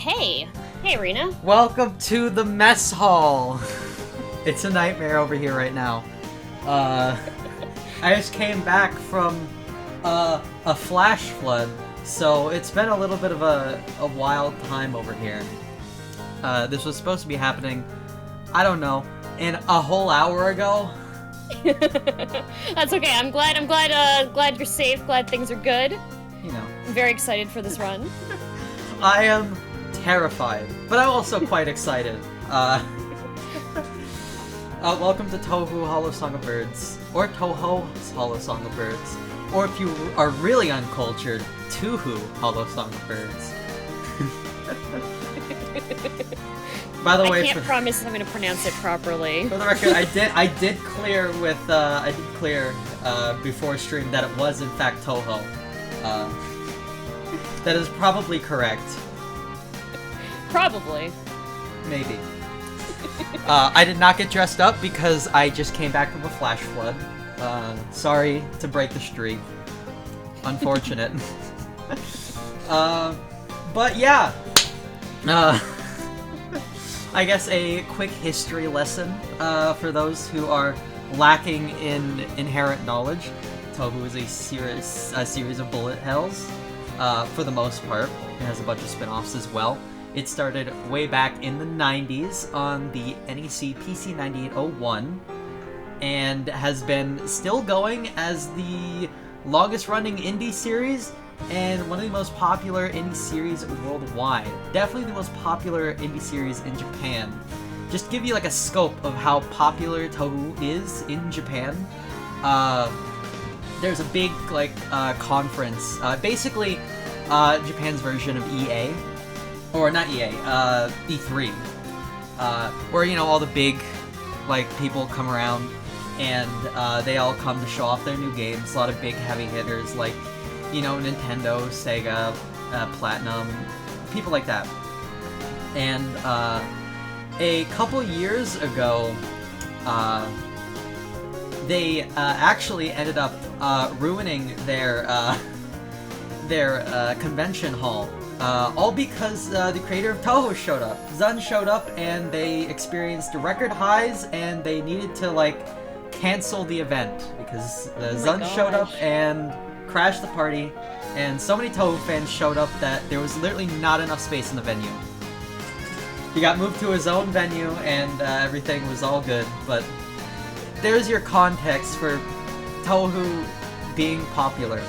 Hey! Hey, Rena. Welcome to the mess hall! It's a nightmare over here right now. I just came back from a flash flood, so it's been a little bit of a wild time over here. This was supposed to be happening, I don't know, in a whole hour ago. That's okay. I'm glad you're safe. Glad things are good. You know. I'm very excited for this run. I am terrified, but I'm also quite excited. Welcome to Touhou Hollow Song of Birds, or Touhou's Hollow Song of Birds, or if you are really uncultured, Touhou Hollow Song of Birds. By the way, I can't promise I'm going to pronounce it properly. For the record, I did clear before stream that it was in fact Touhou. That is probably correct. Probably. Maybe. I did not get dressed up because I just came back from a flash flood. Sorry to break the streak. Unfortunate. But yeah. I guess a quick history lesson for those who are lacking in inherent knowledge. Touhou is a series of bullet hells, for the most part. It has a bunch of spin-offs as well. It started way back in the 90s on the NEC PC 9801 and has been still going as the longest running indie series and one of the most popular indie series worldwide. Definitely the most popular indie series in Japan. Just to give you like a scope of how popular Touhou is in Japan, there's a big conference, basically Japan's version of EA. Or not EA, E3, where, you know, all the big, people come around, and, they all come to show off their new games. A lot of big heavy hitters, like, you know, Nintendo, Sega, Platinum, people like that. And, a couple years ago, they, actually ended up, ruining their convention hall. All because the creator of Touhou showed up. Zun showed up and they experienced record highs and they needed to, cancel the event because Zun showed up and crashed the party and so many Touhou fans showed up that there was literally not enough space in the venue. He got moved to his own venue and everything was all good, but there's your context for Touhou being popular.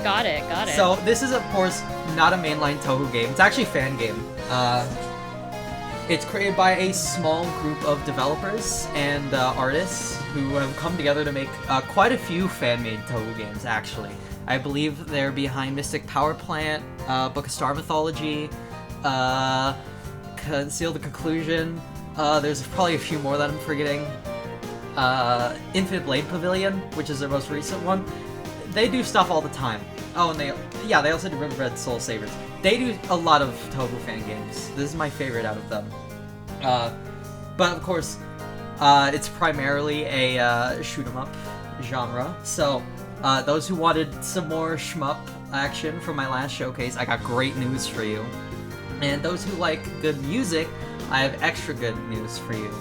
Got it. So this is, of course, not a mainline Touhou game. It's actually a fan game. It's created by a small group of developers and artists who have come together to make quite a few fan-made Touhou games, actually. I believe they're behind Mystic Power Plant, Book of Star Mythology, Conceal the Conclusion. There's probably a few more that I'm forgetting. Infinite Blade Pavilion, which is their most recent one. They do stuff all the time. Oh, and they also do Riverbed Soul Savers. They do a lot of Touhou fan games. This is my favorite out of them. But of course, it's primarily a shoot 'em up genre. So, those who wanted some more shmup action from my last showcase, I got great news for you. And those who like good music, I have extra good news for you.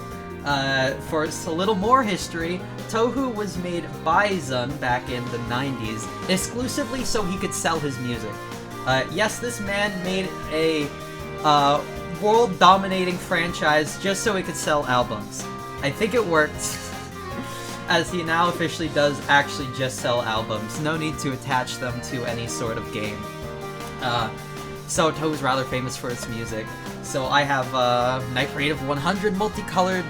For a little more history, Touhou was made by Zun back in the 90s, exclusively so he could sell his music. Yes, this man made a world-dominating franchise just so he could sell albums. I think it worked, as he now officially does actually just sell albums. No need to attach them to any sort of game. So Touhou's rather famous for its music. So I have Night Parade of 100 multicolored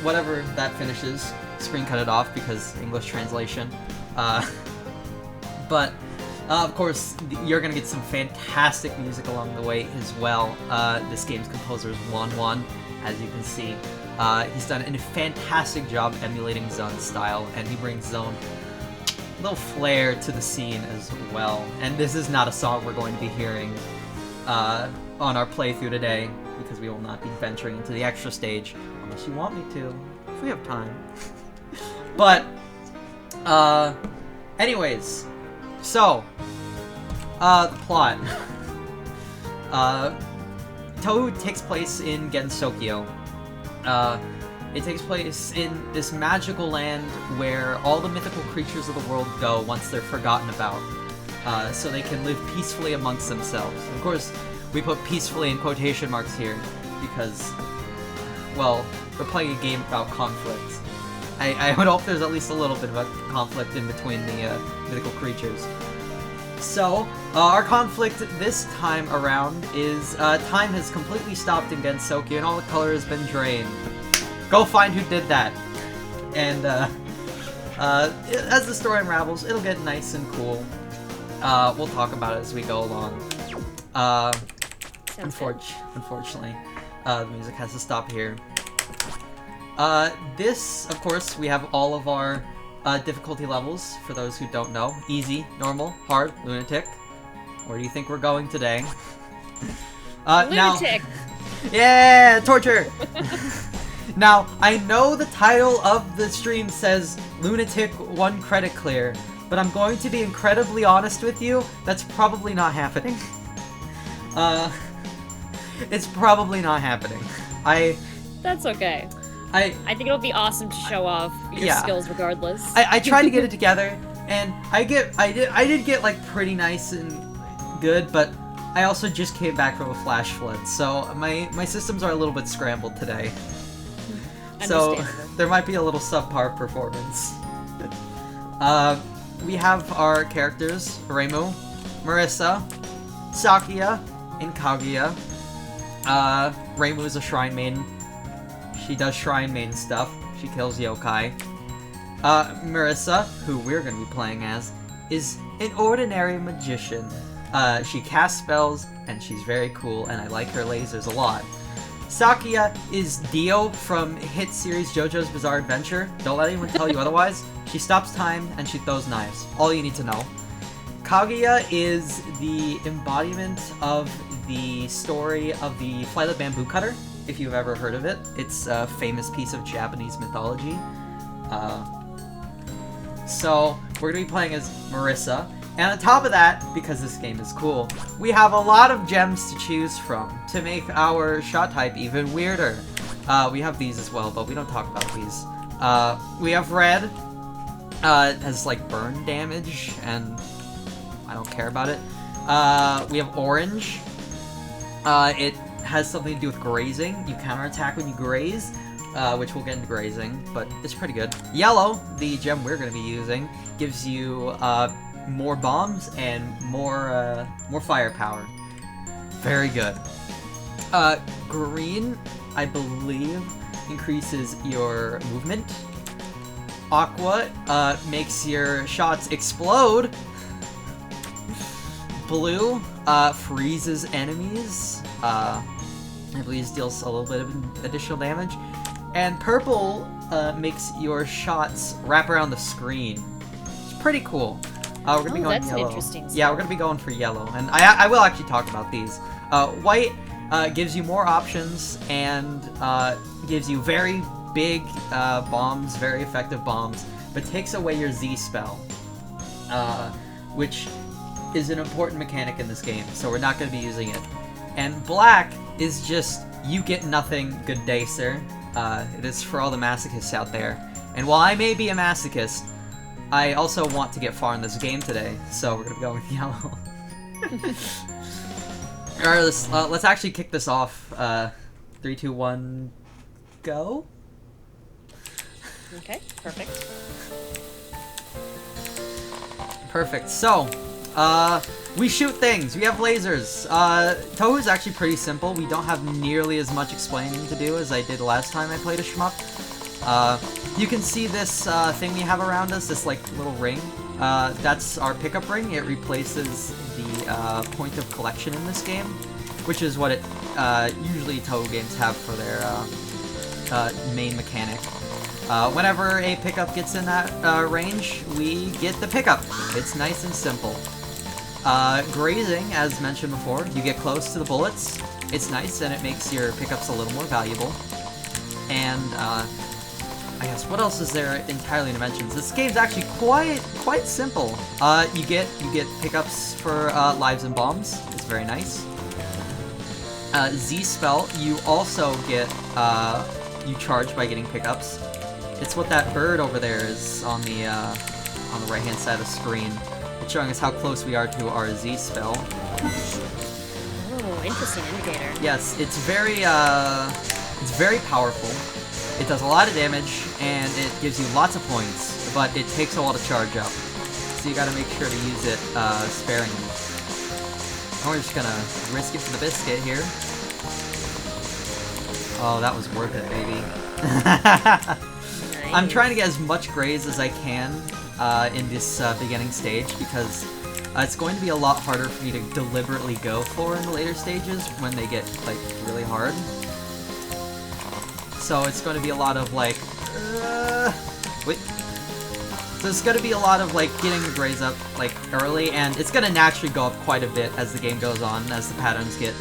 whatever that finishes. Screen cut it off because English translation. But, of course, you're gonna get some fantastic music along the way as well. This game's composer is Wan, as you can see. He's done a fantastic job emulating Zun's style, and he brings his own little flair to the scene as well. And this is not a song we're going to be hearing on our playthrough today, because we will not be venturing into the extra stage, unless you want me to, if we have time. But, anyways, so, the plot. Touhou takes place in Gensokyo. It takes place in this magical land where all the mythical creatures of the world go once they're forgotten about, so they can live peacefully amongst themselves. Of course, we put peacefully in quotation marks here because, well, we're playing a game about conflict. I would hope there's at least a little bit of a conflict in between the mythical creatures. So, our conflict this time around is time has completely stopped in Gensokyo and all the color has been drained. Go find who did that. And as the story unravels, it'll get nice and cool. We'll talk about it as we go along. Unfortunately, the music has to stop here. This, of course, we have all of our difficulty levels, for those who don't know. Easy, normal, hard, lunatic. Where do you think we're going today? Lunatic! Now, yeah, torture! Now, I know the title of the stream says Lunatic 1 credit clear, but I'm going to be incredibly honest with you, that's probably not happening. It's probably not happening. That's okay. I think it'll be awesome to show off your skills regardless. I tried to get it together, and I did get like pretty nice and good, but I also just came back from a flash flood, so my systems are a little bit scrambled today. So there might be a little subpar performance. We have our characters, Reimu, Marissa, Sakuya, and Kaguya. Reimu is a shrine maiden. She does shrine maiden stuff. She kills yokai. Marissa, who we're going to be playing as, is an ordinary magician. She casts spells, and she's very cool, and I like her lasers a lot. Sakuya is Dio from hit series JoJo's Bizarre Adventure. Don't let anyone tell you otherwise. She stops time, and she throws knives. All you need to know. Kaguya is the embodiment of the story of the Flight of the Bamboo Cutter, if you've ever heard of it. It's a famous piece of Japanese mythology. So, we're going to be playing as Marissa. And on top of that, because this game is cool, we have a lot of gems to choose from to make our shot type even weirder. We have these as well, but we don't talk about these. We have red. It has like burn damage, and I don't care about it. We have orange. It has something to do with grazing. You counterattack when you graze, which we'll get into grazing, but it's pretty good. Yellow, the gem we're going to be using, gives you more bombs and more firepower. Very good. Green, I believe, increases your movement. Aqua makes your shots explode. Blue freezes enemies. I believe it deals a little bit of additional damage. And purple makes your shots wrap around the screen. It's pretty cool. We're gonna be going that's yellow. An interesting yeah, we're gonna be going for yellow, and I will actually talk about these. White gives you more options and gives you very big bombs, very effective bombs, but takes away your Z spell, which is an important mechanic in this game, so we're not going to be using it. And black is just, you get nothing, good day, sir. It is for all the masochists out there. And while I may be a masochist, I also want to get far in this game today, so we're going to go with yellow. Alright, let's actually kick this off. 3, 2, 1, go? Okay, perfect. Perfect. So, we shoot things. We have lasers. Touhou is actually pretty simple. We don't have nearly as much explaining to do as I did last time I played a shmup. You can see this thing we have around us, this like little ring. That's our pickup ring. It replaces the point of collection in this game, which is what it usually Touhou games have for their main mechanic. Whenever a pickup gets in that range, we get the pickup. It's nice and simple. Grazing, as mentioned before, you get close to the bullets. It's nice, and it makes your pickups a little more valuable. And, I guess, what else is there entirely to mention? This game's actually quite simple. You get pickups for lives and bombs. It's very nice. Z spell, you also get, you charge by getting pickups. It's what that bird over there is on the right-hand side of the screen. It's showing us how close we are to our Z spell. Oh, interesting indicator. Yes, it's very powerful. It does a lot of damage, and it gives you lots of points, but it takes a while to charge up. So you gotta make sure to use it sparingly. And we're just gonna risk it for the biscuit here. Oh, that was worth it, baby. Nice. I'm trying to get as much graze as I can in this beginning stage, because it's going to be a lot harder for me to deliberately go for in the later stages when they get, like, really hard. So it's going to be a lot of, like, wait. So it's going to be a lot of, like, getting the graze up, like, early, and it's going to naturally go up quite a bit as the game goes on, as the patterns get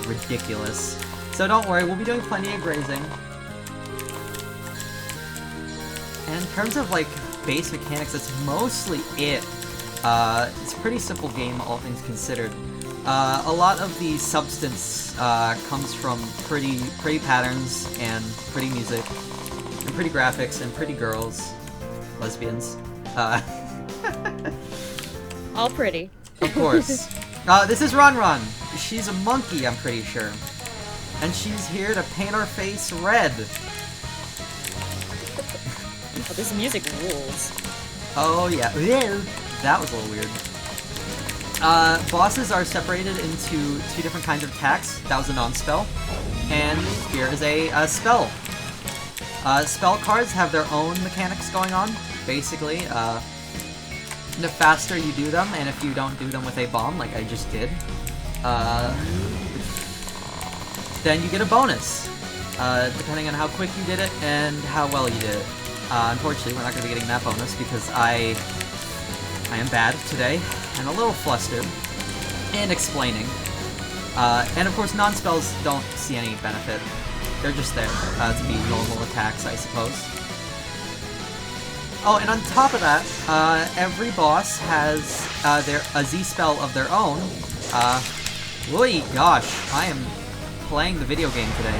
ridiculous. So don't worry, we'll be doing plenty of grazing. And in terms of, like, base mechanics, that's mostly it. It's a pretty simple game, all things considered. A lot of the substance comes from pretty patterns and pretty music and pretty graphics and pretty girls, lesbians. All pretty. Of course. This is Run. She's a monkey, I'm pretty sure, and she's here to paint our face red. Oh, this music rules. Oh yeah. That was a little weird. Bosses are separated into two different kinds of attacks. That was a non-spell. And here is a spell. Spell cards have their own mechanics going on, basically. The faster you do them, and if you don't do them with a bomb, like I just did, then you get a bonus, depending on how quick you did it and how well you did it. Unfortunately, we're not going to be getting that bonus because I am bad today and a little flustered in explaining. And of course, non-spells don't see any benefit. They're just there to be normal attacks, I suppose. Oh, and on top of that, every boss has a Z spell of their own. Oy, gosh, I am playing the video game today.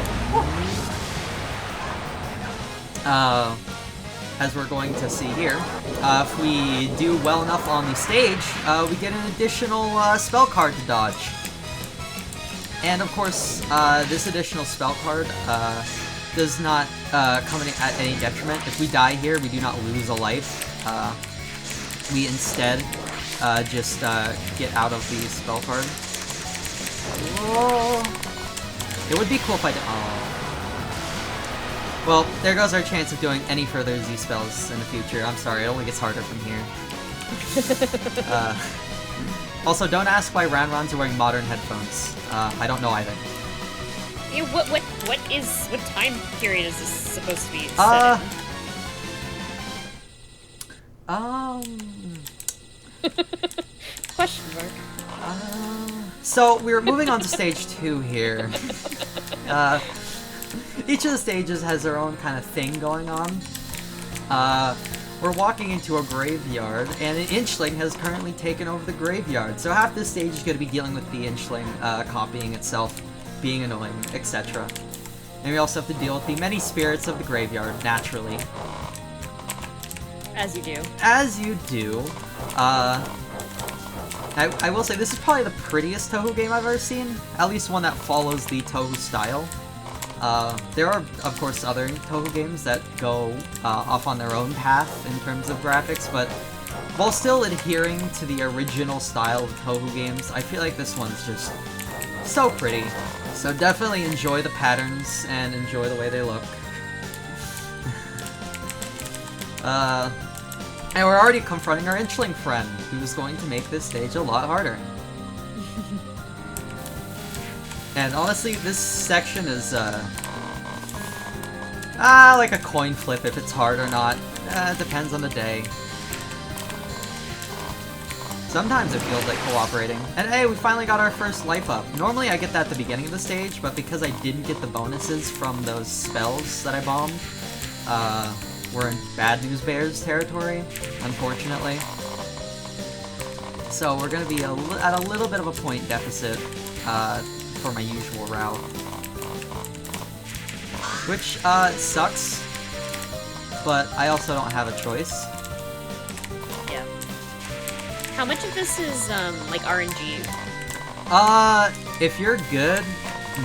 As we're going to see here, if we do well enough on the stage, we get an additional spell card to dodge. And of course, this additional spell card does not come at any detriment. If we die here, we do not lose a life. We instead just get out of the spell card. Whoa. It would be cool if I did. Oh. Well, there goes our chance of doing any further Z spells in the future. I'm sorry, it only gets harder from here. Also, don't ask why Ranrons are wearing modern headphones. I don't know either. Yeah, what time period is this supposed to be set in? Question mark. So we're moving on to stage 2 here. Each of the stages has their own kind of thing going on. We're walking into a graveyard, and an Inchling has currently taken over the graveyard. So half this stage is going to be dealing with the Inchling copying itself, being annoying, etc. And we also have to deal with the many spirits of the graveyard, naturally. As you do. As you do. I will say, this is probably the prettiest Touhou game I've ever seen. At least one that follows the Touhou style. There are, of course, other Touhou games that go off on their own path in terms of graphics, but while still adhering to the original style of Touhou games, I feel like this one's just so pretty. So definitely enjoy the patterns and enjoy the way they look. And we're already confronting our Inchling friend, who's going to make this stage a lot harder. And honestly, this section is, like a coin flip if it's hard or not. It depends on the day. Sometimes it feels like cooperating. And hey, we finally got our first life up. Normally I get that at the beginning of the stage, but because I didn't get the bonuses from those spells that I bombed, we're in Bad News Bears territory, unfortunately. So we're gonna be at a little bit of a point deficit for my usual route. Which, sucks. But I also don't have a choice. Yeah. How much of this is, like, RNG? If you're good,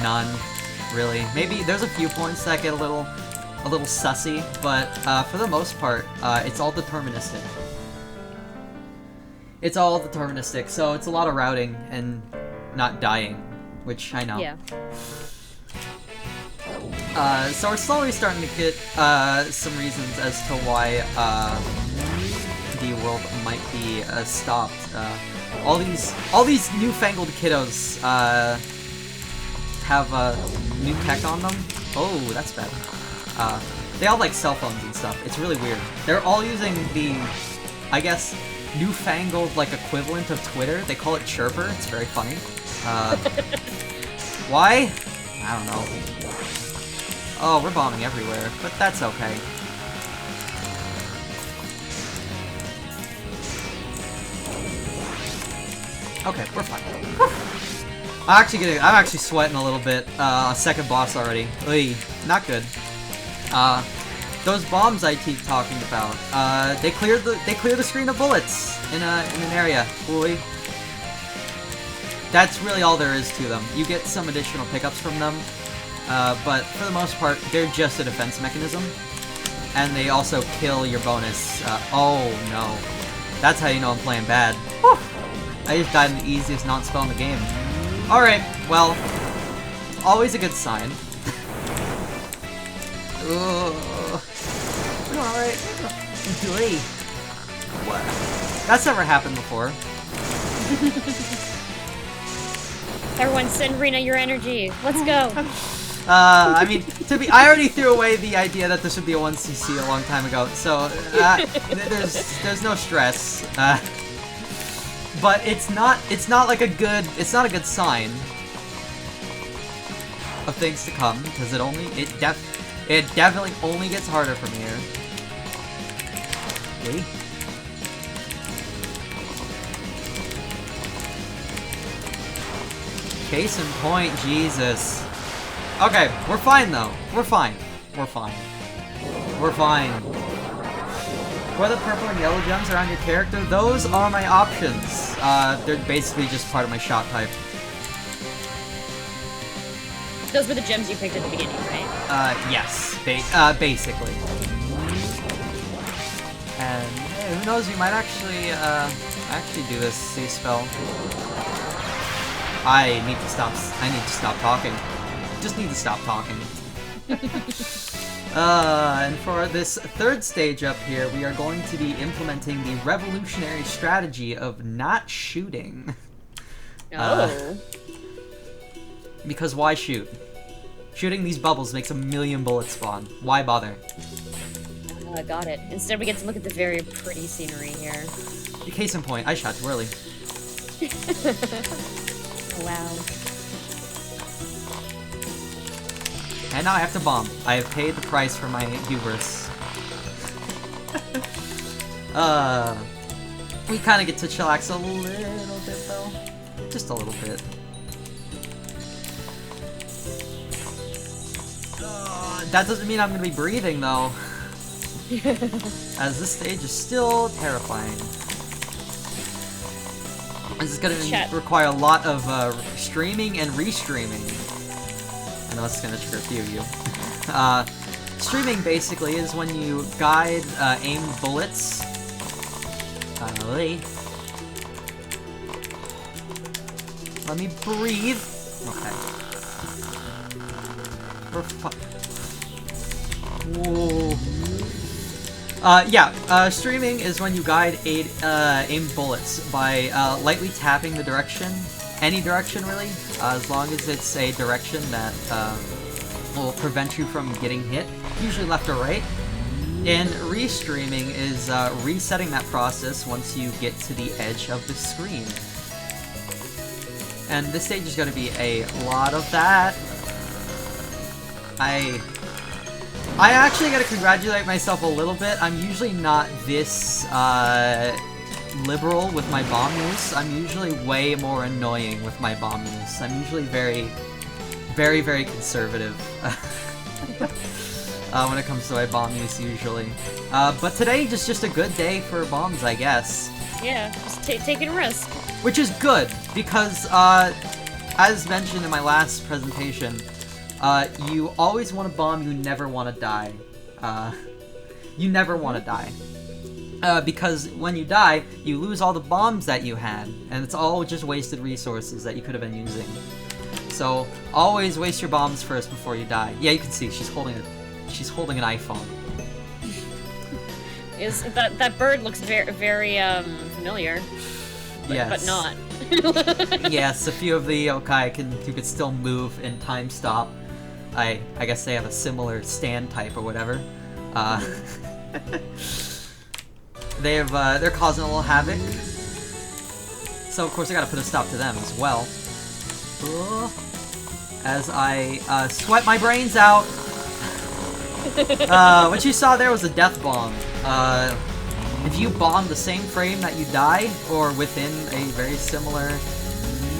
none, really. Maybe there's a few points that get a little sussy, but, for the most part, it's all deterministic. It's all deterministic, so it's a lot of routing and not dying, which I know. Yeah. So we're slowly starting to get some reasons as to why the world might be stopped. All these newfangled kiddos have new tech on them. Oh, that's bad. They all like cell phones and stuff. It's really weird. They're all using the, I guess, newfangled like equivalent of Twitter. They call it Chirper. It's very funny. Why? I don't know. Oh, we're bombing everywhere, but that's okay. Okay, we're fine. I'm actually sweating a little bit. Second boss already. Oy, not good. Those bombs I keep talking about. They clear the screen of bullets in an area. Oy. That's really all there is to them. You get some additional pickups from them. But for the most part, they're just a defense mechanism. And they also kill your bonus. Oh no. That's how you know I'm playing bad. Whew. I just died in the easiest non-spell in the game. Alright, well, always a good sign. Alright. What? That's never happened before. Everyone send Rena your energy. Let's go. I mean, I already threw away the idea that this would be a 1cc a long time ago, so there's no stress. But it's not like a good sign of things to come, because it definitely only gets harder from here. Really? Case in point, Jesus. Okay, we're fine though. We're fine. We're fine. We're fine. Where the purple and yellow gems are on your character, those are my options. They're basically just part of my shot type. Those were the gems you picked at the beginning, right? Yes. Basically. And hey, who knows, you might actually do this C spell. I need to stop talking. Just need to stop talking. And for this third stage up here, we are going to be implementing the revolutionary strategy of not shooting. Oh. Because why shoot? Shooting these bubbles makes a million bullets spawn. Why bother? Got it. Instead, we get to look at the very pretty scenery here. Case in point, I shot too early. Wow. And now I have to bomb. I have paid the price for my hubris. We kind of get to chillax a little bit, though. Just a little bit. That doesn't mean I'm going to be breathing, though. As this stage is still terrifying. This is going to require a lot of streaming and restreaming. I know it's going to trigger a few of you. Streaming basically is when you guide aimed bullets. Let me breathe. Okay. We're whoa. Streaming is when you guide aimed bullets by lightly tapping the direction. Any direction, really, as long as it's a direction that will prevent you from getting hit, usually left or right. And restreaming is resetting that process once you get to the edge of the screen. And this stage is going to be a lot of that. I actually gotta congratulate myself a little bit. I'm usually not this liberal with my bomb use. I'm usually way more annoying with my bomb use. I'm usually very very, very conservative when it comes to my bomb use usually. But today, just a good day for bombs, I guess. Yeah, just taking a risk. Which is good, because, as mentioned in my last presentation, you always want to bomb, you never want to die. You never want to die. Because when you die, you lose all the bombs that you had, and it's all just wasted resources that you could have been using. So, always waste your bombs first before you die. Yeah, you can see, she's holding an iPhone. That bird looks very familiar, yes. But not. Yes, a few of the yokai who could still move and time stop. I guess they have a similar stand type or whatever. They're causing a little havoc. So of course I gotta put a stop to them as well. As I sweat my brains out. What you saw there was a death bomb. If you bomb the same frame that you die, or within a very similar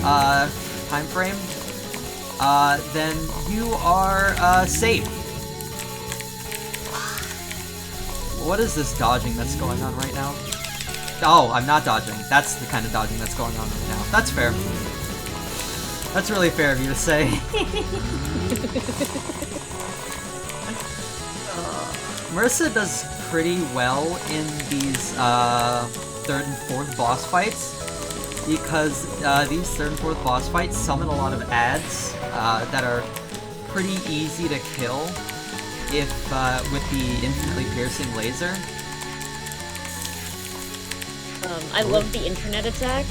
time frame, then you are safe. What is this dodging that's going on right now? Oh, I'm not dodging. That's the kind of dodging that's going on right now. That's fair. That's really fair of you to say. Marissa does pretty well in these 3rd and 4th boss fights, because these 3rd and 4th boss fights summon a lot of ads that are pretty easy to kill with the infinitely piercing laser. I love the internet attack.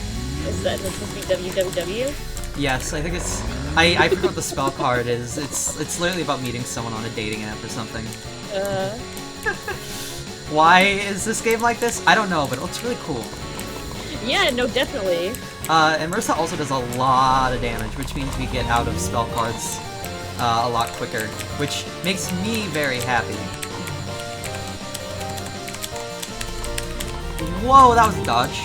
Is that supposed to be www? Yes, I think it's... I forget what the spell card is. It's literally about meeting someone on a dating app or something. Why is this game like this? I don't know, but it looks really cool. Yeah, no, definitely. And Marissa also does a lot of damage, which means we get out of spell cards a lot quicker, which makes me very happy. Whoa, that was a dodge.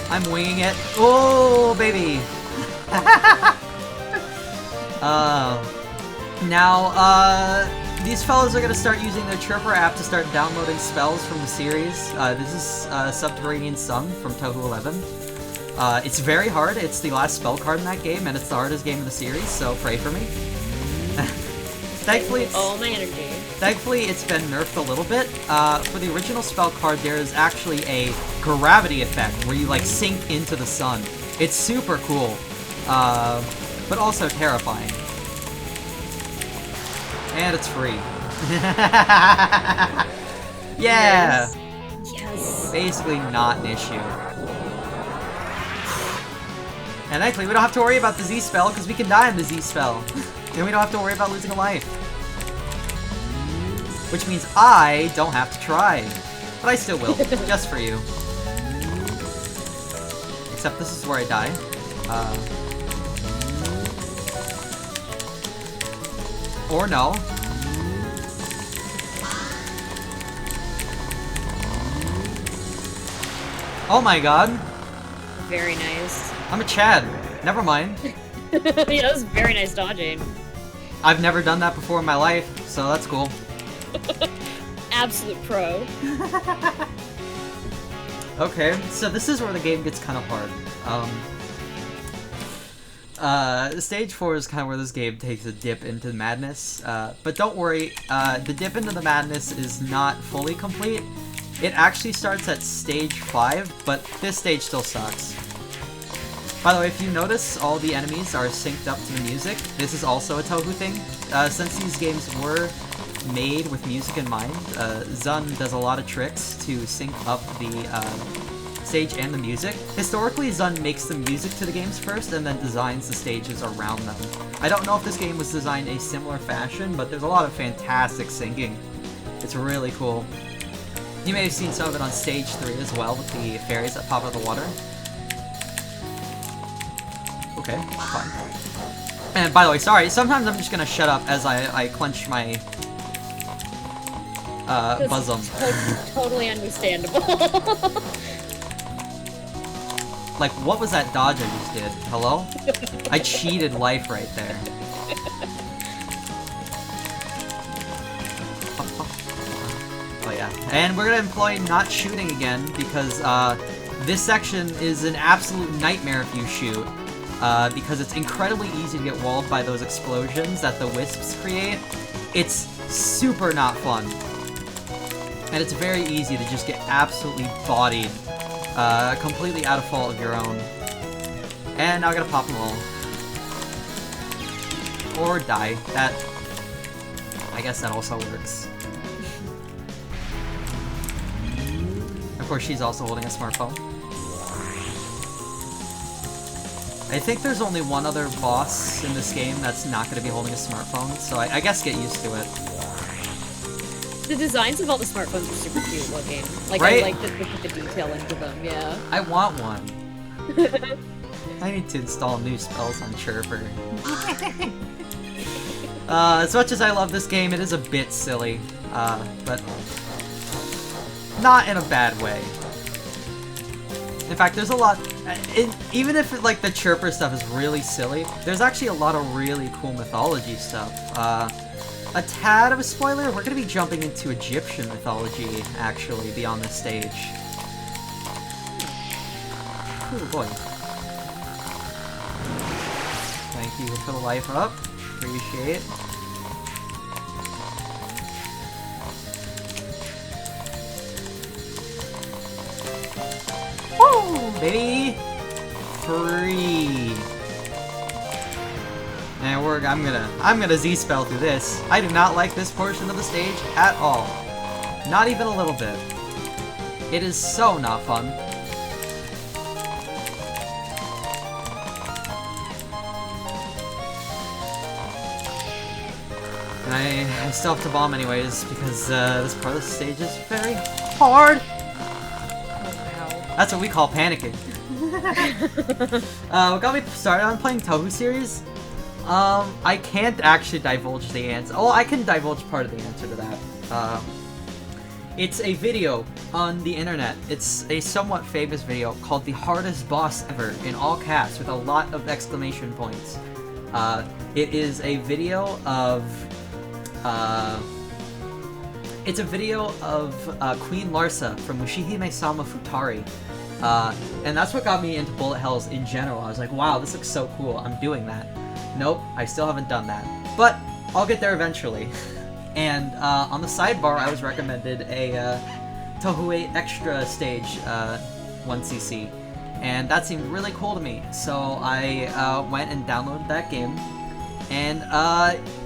I'm winging it. Oh, baby! Now, these fellas are gonna start using their Chirper app to start downloading spells from the series. This is Subterranean Sun from Touhou 11. It's very hard. It's the last spell card in that game, and it's the hardest game in the series, so pray for me. Thankfully, all my energy. Thankfully, it's been nerfed a little bit. For the original spell card, there is actually a gravity effect where you, like, sink into the sun. It's super cool, but also terrifying. And it's free. Yeah! Yes! Basically not an issue. And thankfully, we don't have to worry about the Z spell, because we can die in the Z spell. And we don't have to worry about losing a life. Which means I don't have to try. But I still will, just for you. Except this is where I die. Or no. Oh my god. Very nice. I'm a Chad. Never mind. Yeah, that was very nice dodging. I've never done that before in my life, so that's cool. Absolute pro. Okay, so this is where the game gets kind of hard. Stage 4 is kind of where this game takes a dip into madness, but don't worry, the dip into the madness is not fully complete. It actually starts at stage 5, but this stage still sucks. By the way, if you notice, all the enemies are synced up to the music. This is also a Touhou thing. Since these games were made with music in mind, Zun does a lot of tricks to sync up the stage and the music. Historically, Zun makes the music to the games first and then designs the stages around them. I don't know if this game was designed a similar fashion, but there's a lot of fantastic syncing. It's really cool. You may have seen some of it on stage 3 as well, with the fairies that pop out of the water. Okay, fine. And by the way, sorry, sometimes I'm just gonna shut up as I clench my bosom. Totally understandable. Like, what was that dodge I just did? Hello? I cheated life right there. Oh yeah. And we're gonna employ not shooting again, because this section is an absolute nightmare if you shoot. Because it's incredibly easy to get walled by those explosions that the wisps create. It's super not fun. And it's very easy to just get absolutely bodied. Completely out of fault of your own. And now I gotta pop them all. Or die. That... I guess that also works. Of course, she's also holding a smartphone. I think there's only one other boss in this game that's not going to be holding a smartphone, so I guess get used to it. The designs of all the smartphones are super cute looking. Like, right? I like that they put the detail into them, yeah. I want one. I need to install new spells on Chirper. As much as I love this game, it is a bit silly, but not in a bad way. In fact, there's a lot... even if like the Chirper stuff is really silly, there's actually a lot of really cool mythology stuff. A tad of a spoiler, we're going to be jumping into Egyptian mythology, actually, beyond this stage. Oh boy. Thank you for the life up. Appreciate it. Woo! Baby! Free! And I'm gonna Z-spell through this. I do not like this portion of the stage at all. Not even a little bit. It is so not fun. And I still have to bomb anyways, because this part of the stage is very hard! That's what we call panicking. What got me started on playing Touhou series? I can't actually divulge the answer. Oh, I can divulge part of the answer to that. It's a video on the internet. It's a somewhat famous video called The Hardest Boss Ever, in all caps, with a lot of exclamation points. It is a video of... it's a video of Queen Larsa from Mushihime-sama Futari. And that's what got me into bullet hells in general. I was like, wow, this looks so cool, I'm doing that. Nope, I still haven't done that. But, I'll get there eventually. And on the sidebar, I was recommended a Touhou 8 Extra Stage 1CC. And that seemed really cool to me. So I went and downloaded that game. And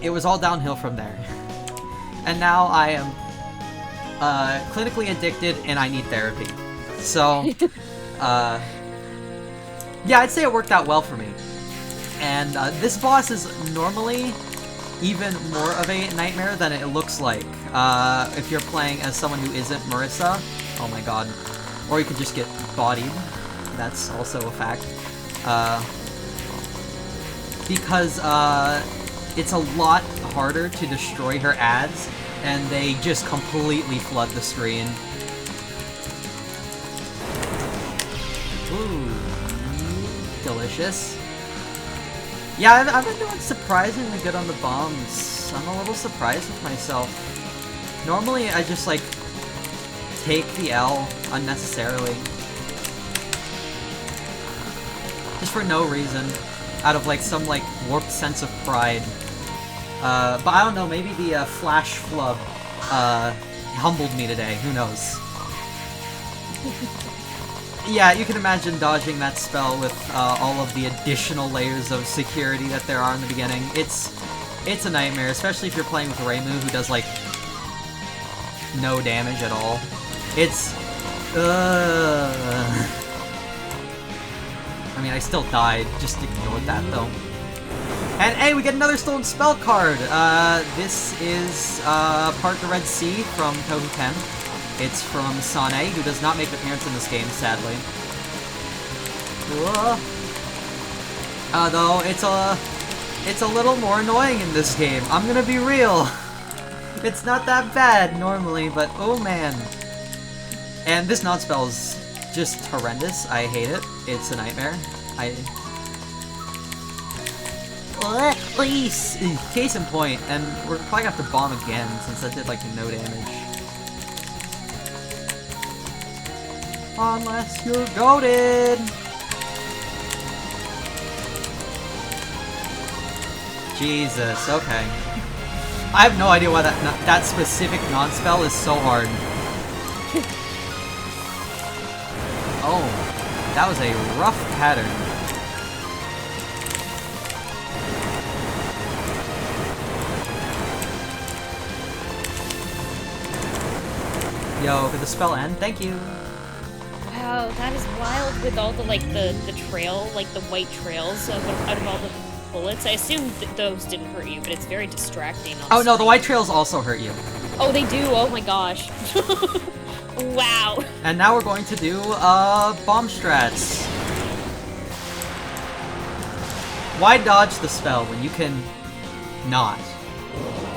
it was all downhill from there. And now I am clinically addicted and I need therapy. So, yeah, I'd say it worked out well for me. And this boss is normally even more of a nightmare than it looks like. If you're playing as someone who isn't Marissa, oh my god. Or you could just get bodied. That's also a fact. Because it's a lot harder to destroy her ads, and they just completely flood the screen. Ooh, delicious. Yeah, I've been doing surprisingly good on the bombs. I'm a little surprised with myself. Normally, I just, like, take the L unnecessarily. Just for no reason. Out of, like, some, like, warped sense of pride. But I don't know, maybe the Flash Flub humbled me today. Who knows? Yeah, you can imagine dodging that spell with all of the additional layers of security that there are in the beginning. It's a nightmare, especially if you're playing with Remu, who does, like, no damage at all. It's... I mean, I still died, just ignored that, though. And hey, we get another stolen spell card! This is part the Red Sea from Touhou 10. It's from Sane, who does not make an appearance in this game, sadly. Though, it's a little more annoying in this game. I'm gonna be real. It's not that bad, normally, but oh man. And this non-spell is just horrendous. I hate it. It's a nightmare. Case in point, and we're probably gonna have to bomb again since that did like no damage. Unless you're goated. Jesus, okay. I have no idea why that specific non-spell is so hard. Oh, that was a rough pattern. Yo, could the spell end? Thank you. Wow, that is wild with all the the trail, like the white trails out of all the bullets. I assume those didn't hurt you, but it's very distracting. Oh no, the white trails also hurt you. Oh, they do? Oh my gosh. Wow. And now we're going to do bomb strats. Why dodge the spell when you can not?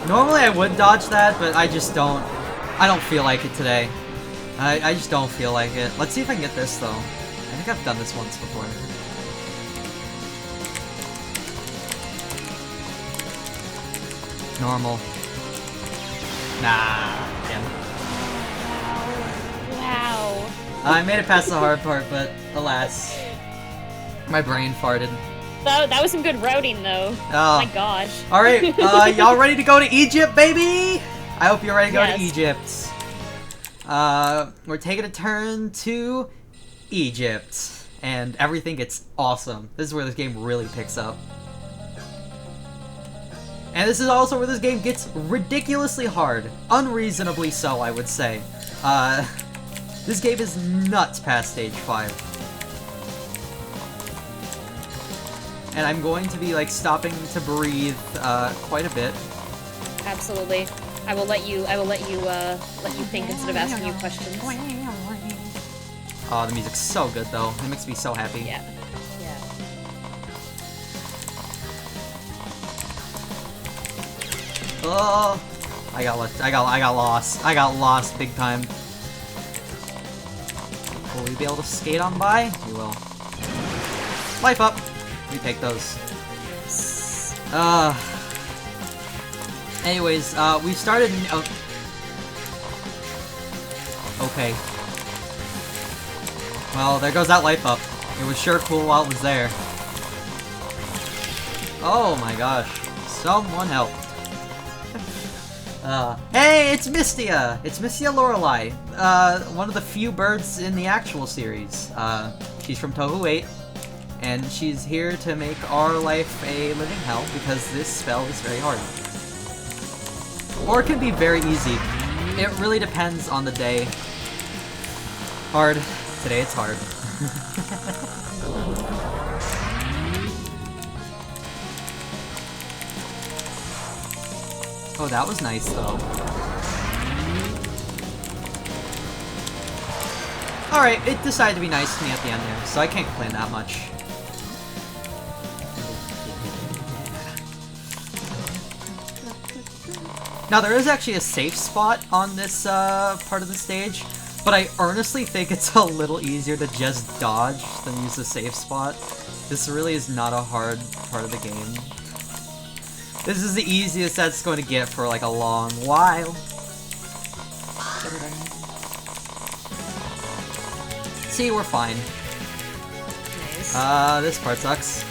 Normally I would dodge that, but I just don't. I don't feel like it today. I just don't feel like it. Let's see if I can get this, though. I think I've done this once before. Normal. Nah, damn. Wow. I made it past the hard part, but alas. My brain farted. That was some good routing, though. Oh my gosh. Alright, y'all ready to go to Egypt, baby? I hope you're ready to go to Egypt. We're taking a turn to Egypt, and everything gets awesome. This is where this game really picks up. And this is also where this game gets ridiculously hard. Unreasonably so, I would say. This game is nuts past stage 5. And I'm going to be, like, stopping to breathe, quite a bit. Absolutely. I will let you think instead of asking you questions. Oh, the music's so good though. It makes me so happy. Yeah. Yeah. Oh, I got lost. I got lost big time. Will we be able to skate on by? We will. Life up. We take those. Anyways, we started. Okay. Well, there goes that life up. It was sure cool while it was there. Oh my gosh. Someone help. Hey, it's Mystia! It's Mystia Lorelei. One of the few birds in the actual series. She's from Touhou 8. And she's here to make our life a living hell because this spell is very hard. Or it can be very easy. It really depends on the day. Hard. Today it's hard. Oh, that was nice though. Alright, it decided to be nice to me at the end there, so I can't complain that much. Now, there is actually a safe spot on this part of the stage, but I earnestly think it's a little easier to just dodge than use the safe spot. This really is not a hard part of the game. This is the easiest that's going to get for like a long while. See, we're fine. Nice. This part sucks.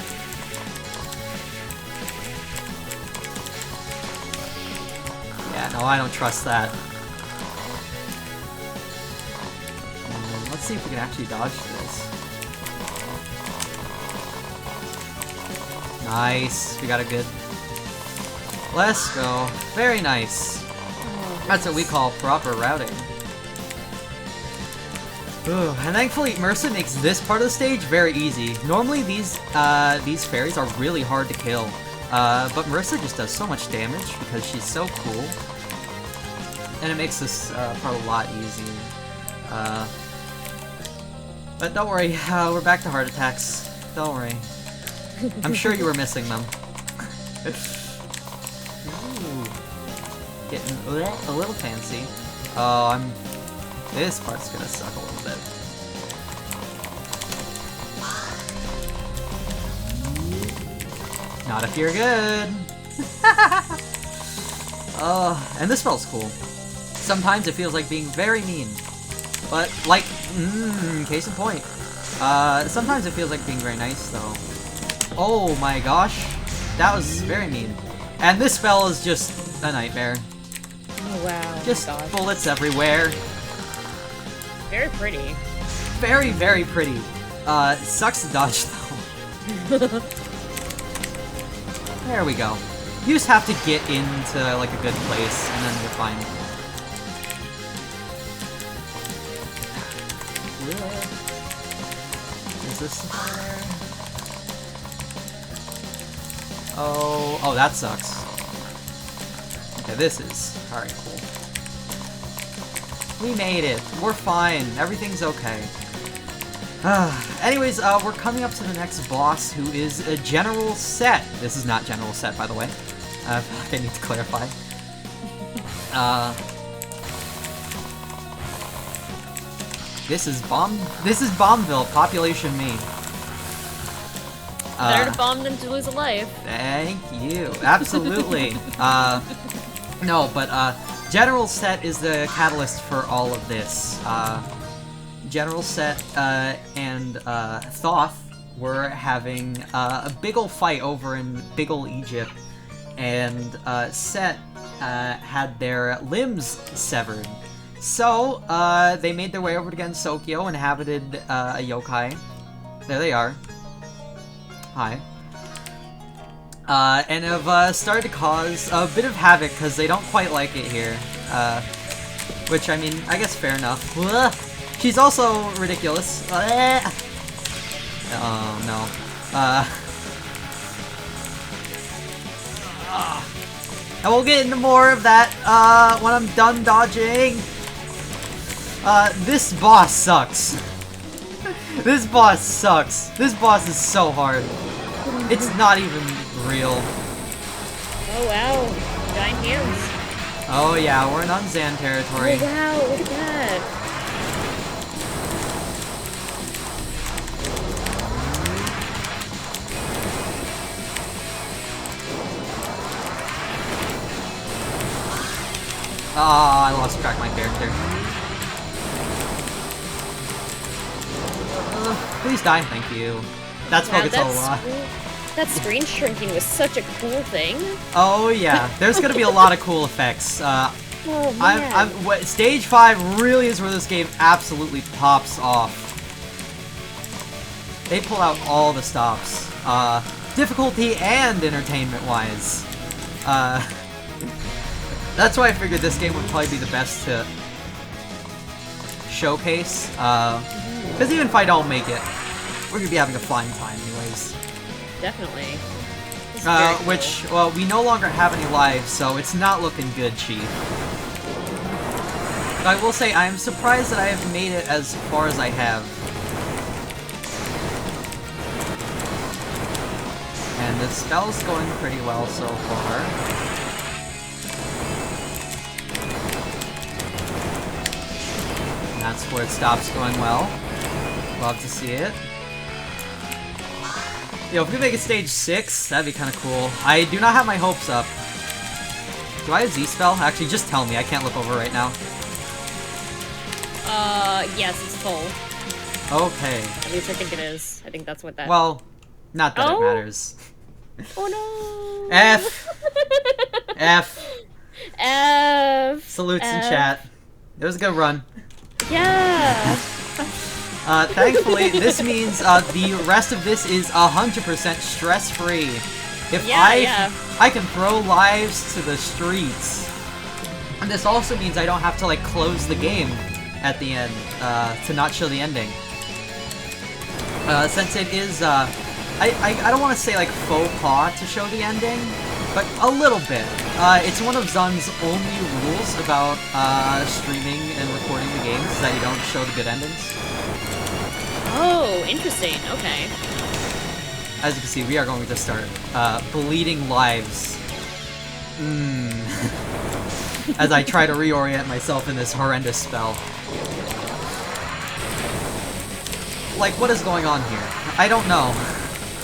Yeah, no, I don't trust that. Let's see if we can actually dodge this. Nice, we got a good... Let's go. Very nice. That's what we call proper routing. Ooh, and thankfully, Mercy makes this part of the stage very easy. Normally, these fairies are really hard to kill. But Marissa just does so much damage because she's so cool. And it makes this part a lot easier. But don't worry, we're back to heart attacks. Don't worry. I'm sure you were missing them. Ooh. Getting a little fancy. Oh, this part's gonna suck a little bit. Not if you're good. And this spell's cool. Sometimes it feels like being very mean. But, like, case in point. Sometimes it feels like being very nice, though. Oh my gosh. That was very mean. And this spell is just a nightmare. Oh, wow. Just bullets everywhere. Very pretty. Very, very pretty. Sucks to dodge, though. There we go. You just have to get into, like, a good place, and then you're fine. Is this somewhere? Oh, that sucks. Okay, this is... Alright, cool. We made it. We're fine. Everything's okay. Anyways, we're coming up to the next boss, who is a General Set. This is not General Set, by the way. I need to clarify. This is Bombville, population me. Better to bomb than to lose a life. Thank you. Absolutely. No, but General Set is the catalyst for all of this. General Set and Thoth were having a big ol' fight over in big ol' Egypt, and Set had their limbs severed. So, they made their way over to Gensokyo, inhabited a yokai. There they are. Hi. And have started to cause a bit of havoc, because they don't quite like it here. Which, I mean, I guess fair enough. She's also ridiculous. Oh, no. And we'll get into more of that when I'm done dodging. This boss sucks. This boss sucks. This boss is so hard. It's not even real. Oh wow, giant hands. Oh yeah, we're in Unzan territory. Oh wow, look at that. Oh, I lost track of my character. Please die, thank you. That's Wow, focus a lot. That screen shrinking was such a cool thing. Oh yeah, there's gonna be a lot of cool effects. Oh man. Stage 5 really is where this game absolutely pops off. They pull out all the stops, difficulty and entertainment-wise. That's why I figured this game would probably be the best to showcase. Because even if I don't make it, we're gonna be having a fine time anyways. Definitely. Which, well, we no longer have any lives, so it's not looking good, Chief. But I will say, I am surprised that I have made it as far as I have. And the spell's going pretty well so far. And that's where it stops going well. Love to see it. Yo, if we could make it stage 6, that'd be kind of cool. I do not have my hopes up. Do I have Z-Spell? Actually, just tell me. I can't look over right now. Yes, it's full. Okay. At least I think it is. I think that's what that... Well, not that it matters. Oh no! F! F! F! Salutes in chat. It was a good run. Yeah! Thankfully, this means the rest of this is 100% stress-free. If I can throw lives to the streets. And this also means I don't have to, like, close the game at the end to not show the ending. Since it is, I don't want to say, like, faux pas to show the ending, but a little bit. It's one of Zun's only rules about streaming and recording the games, is that you don't show the good endings. Oh, interesting. Okay. As you can see, we are going to start bleeding lives. As I try to reorient myself in this horrendous spell. Like, what is going on here? I don't know.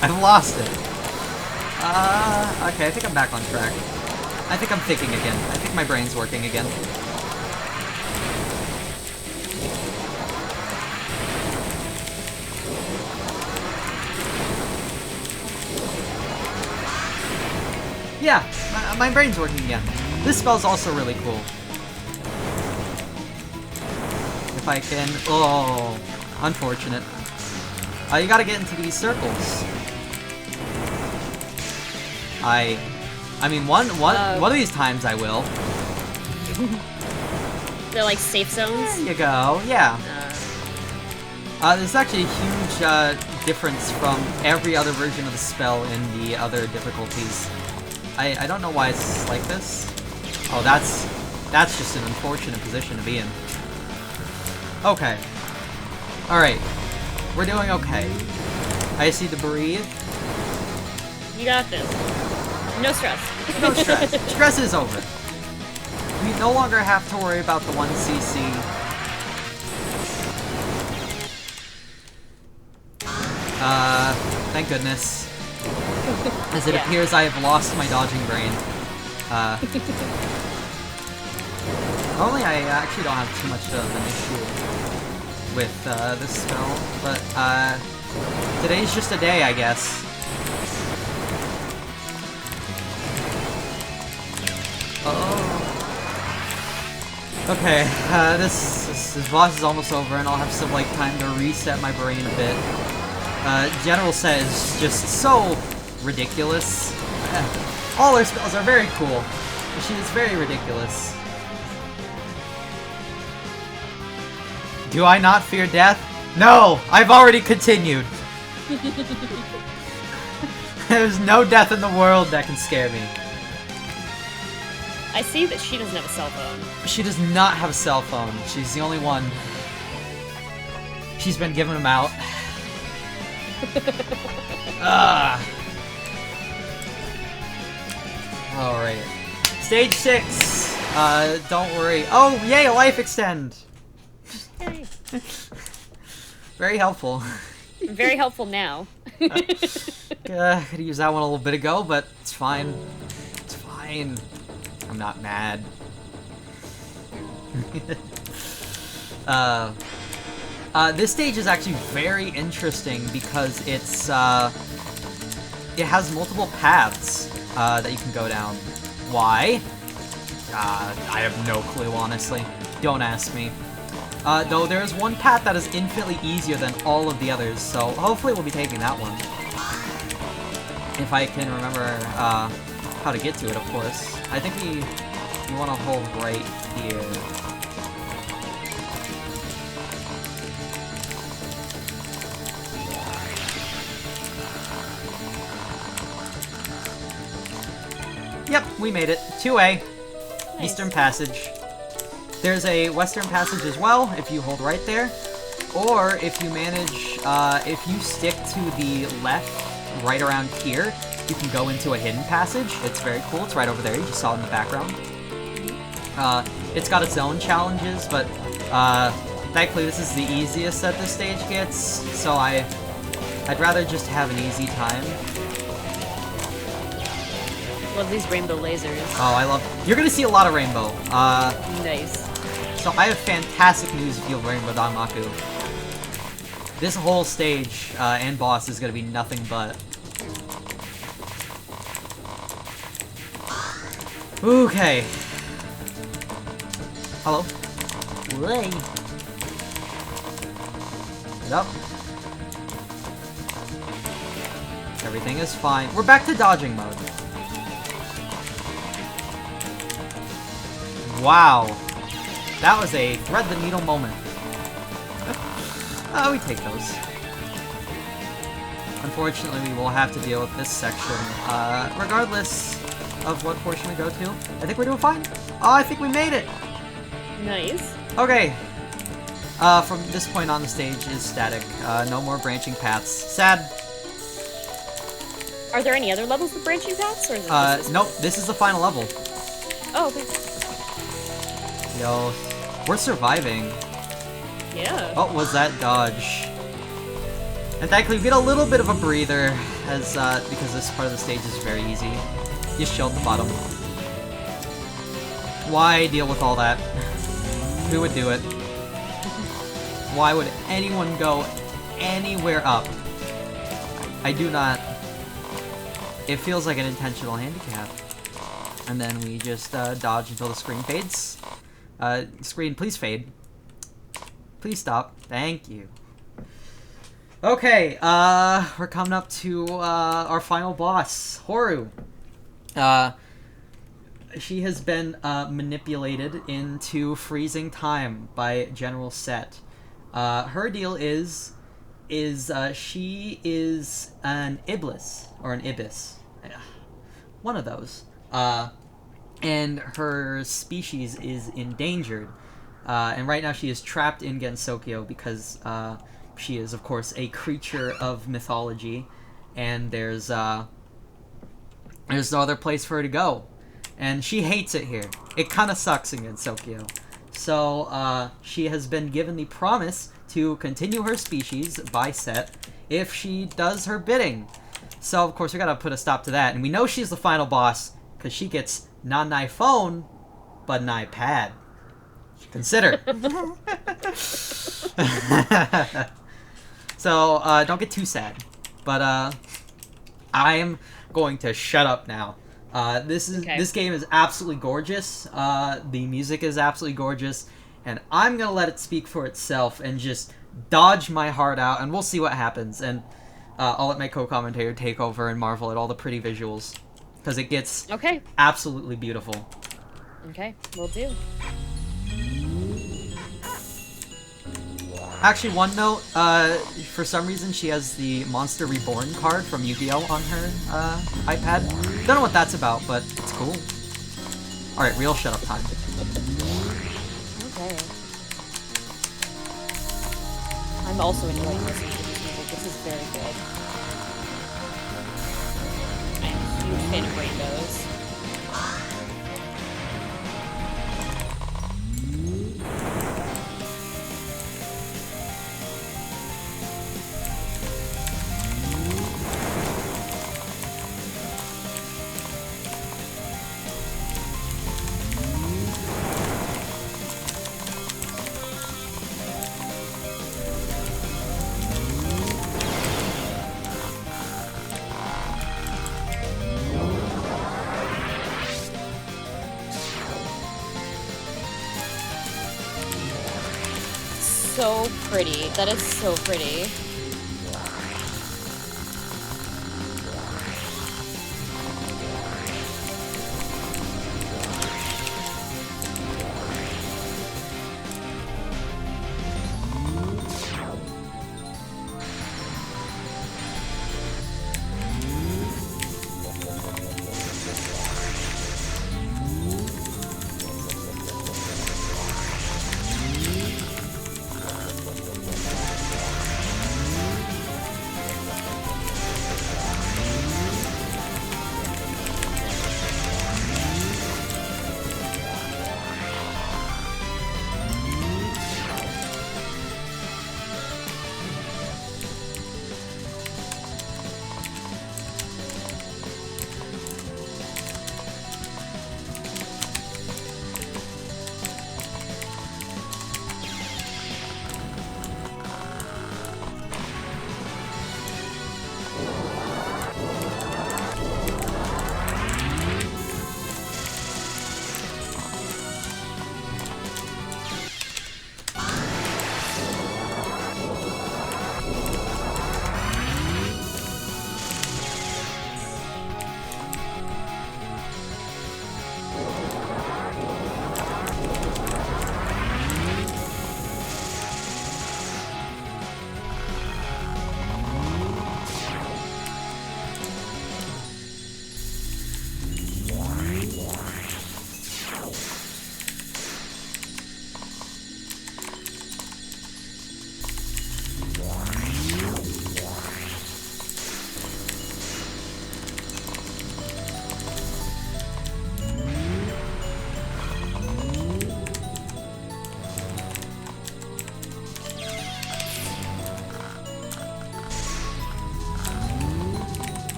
I've lost it. Okay, I think I'm back on track. I think I'm thinking again. I think my brain's working again. Yeah, my brain's working again. This spell's also really cool. If I can... Oh, unfortunate. You gotta get into these circles. I mean, one of these times I will. They're like safe zones? There you go, yeah. There's actually a huge difference from every other version of the spell in the other difficulties. I don't know why it's like this. Oh, that's just an unfortunate position to be in. Okay. Alright. We're doing okay. I just need to breathe. You got this. No stress. No stress. Stress is over. We no longer have to worry about the 1CC. Thank goodness. As it appears I have lost my dodging brain. Only I actually don't have too much of an issue with this spell, but today's just a day, I guess. Oh. Okay, this boss is almost over, and I'll have some like time to reset my brain a bit. General Set is just so ridiculous. All her spells are very cool. She is very ridiculous. Do I not fear death? No! I've already continued! There's no death in the world that can scare me. I see that she doesn't have a cell phone. She does not have a cell phone. She's the only one. She's been giving them out. Alright. Stage 6! Don't worry. Oh, yay, a life extend! Yay. Very helpful. Very helpful now. Could use that one a little bit ago, but it's fine. It's fine. I'm not mad. This stage is actually very interesting because it's, it has multiple paths, that you can go down. Why? I have no clue, honestly. Don't ask me. Though there is one path that is infinitely easier than all of the others, so hopefully we'll be taking that one. If I can remember, how to get to it, of course. I think we want to hold right here. Yep, we made it. 2A. Nice. Eastern Passage. There's a Western Passage as well, if you hold right there. Or if you manage, if you stick to the left, right around here, you can go into a hidden passage. It's very cool. It's right over there. You just saw it in the background. It's got its own challenges, but thankfully this is the easiest that this stage gets, so I'd rather just have an easy time. Love these rainbow lasers. Oh, I love... You're gonna see a lot of rainbow. Nice. So I have fantastic news if you have Rainbow Danmaku. This whole stage and boss is gonna be nothing but. Okay. Hello? Way. Yep. Everything is fine. We're back to dodging mode. Wow. That was a thread the needle moment. We take those. Unfortunately, we will have to deal with this section, regardless of what portion we go to. I think we're doing fine. Oh, I think we made it! Nice. Okay. From this point on, the stage is static. No more branching paths. Sad. Are there any other levels with branching paths, or is it just nope. This is the final level. Oh, okay. Yo, we're surviving. Yeah. What was that dodge? And thankfully, we get a little bit of a breather as because this part of the stage is very easy. Just chill at the bottom. Why deal with all that? Who would do it? Why would anyone go anywhere up? I do not. It feels like an intentional handicap. And then we just dodge until the screen fades. Screen, please fade. Please stop. Thank you. Okay, we're coming up to our final boss, Horu. She has been manipulated into freezing time by General Set. Her deal is she is an Iblis, or an Ibis. One of those. And her species is endangered. And right now she is trapped in Gensokyo because she is, of course, a creature of mythology. And there's no other place for her to go. And she hates it here. It kind of sucks in Gensokyo. So she has been given the promise to continue her species by Set if she does her bidding. So, of course, we gotta put a stop to that. And we know she's the final boss because she gets not an iPhone, but an iPad. Consider. So, don't get too sad. But, I'm going to shut up now. This game is absolutely gorgeous. The music is absolutely gorgeous. And I'm gonna let it speak for itself and just dodge my heart out, and we'll see what happens. And I'll let my co-commentator take over and marvel at all the pretty visuals. Because it gets absolutely beautiful. Okay, will do. Actually, one note, for some reason she has the Monster Reborn card from Yu-Gi-Oh! On her iPad. Don't know what that's about, but it's cool. Alright, real shut-up time. Okay. I'm also enjoying listening to this music. This is very good. I'm a huge fan of rainbows. So pretty. That is so pretty.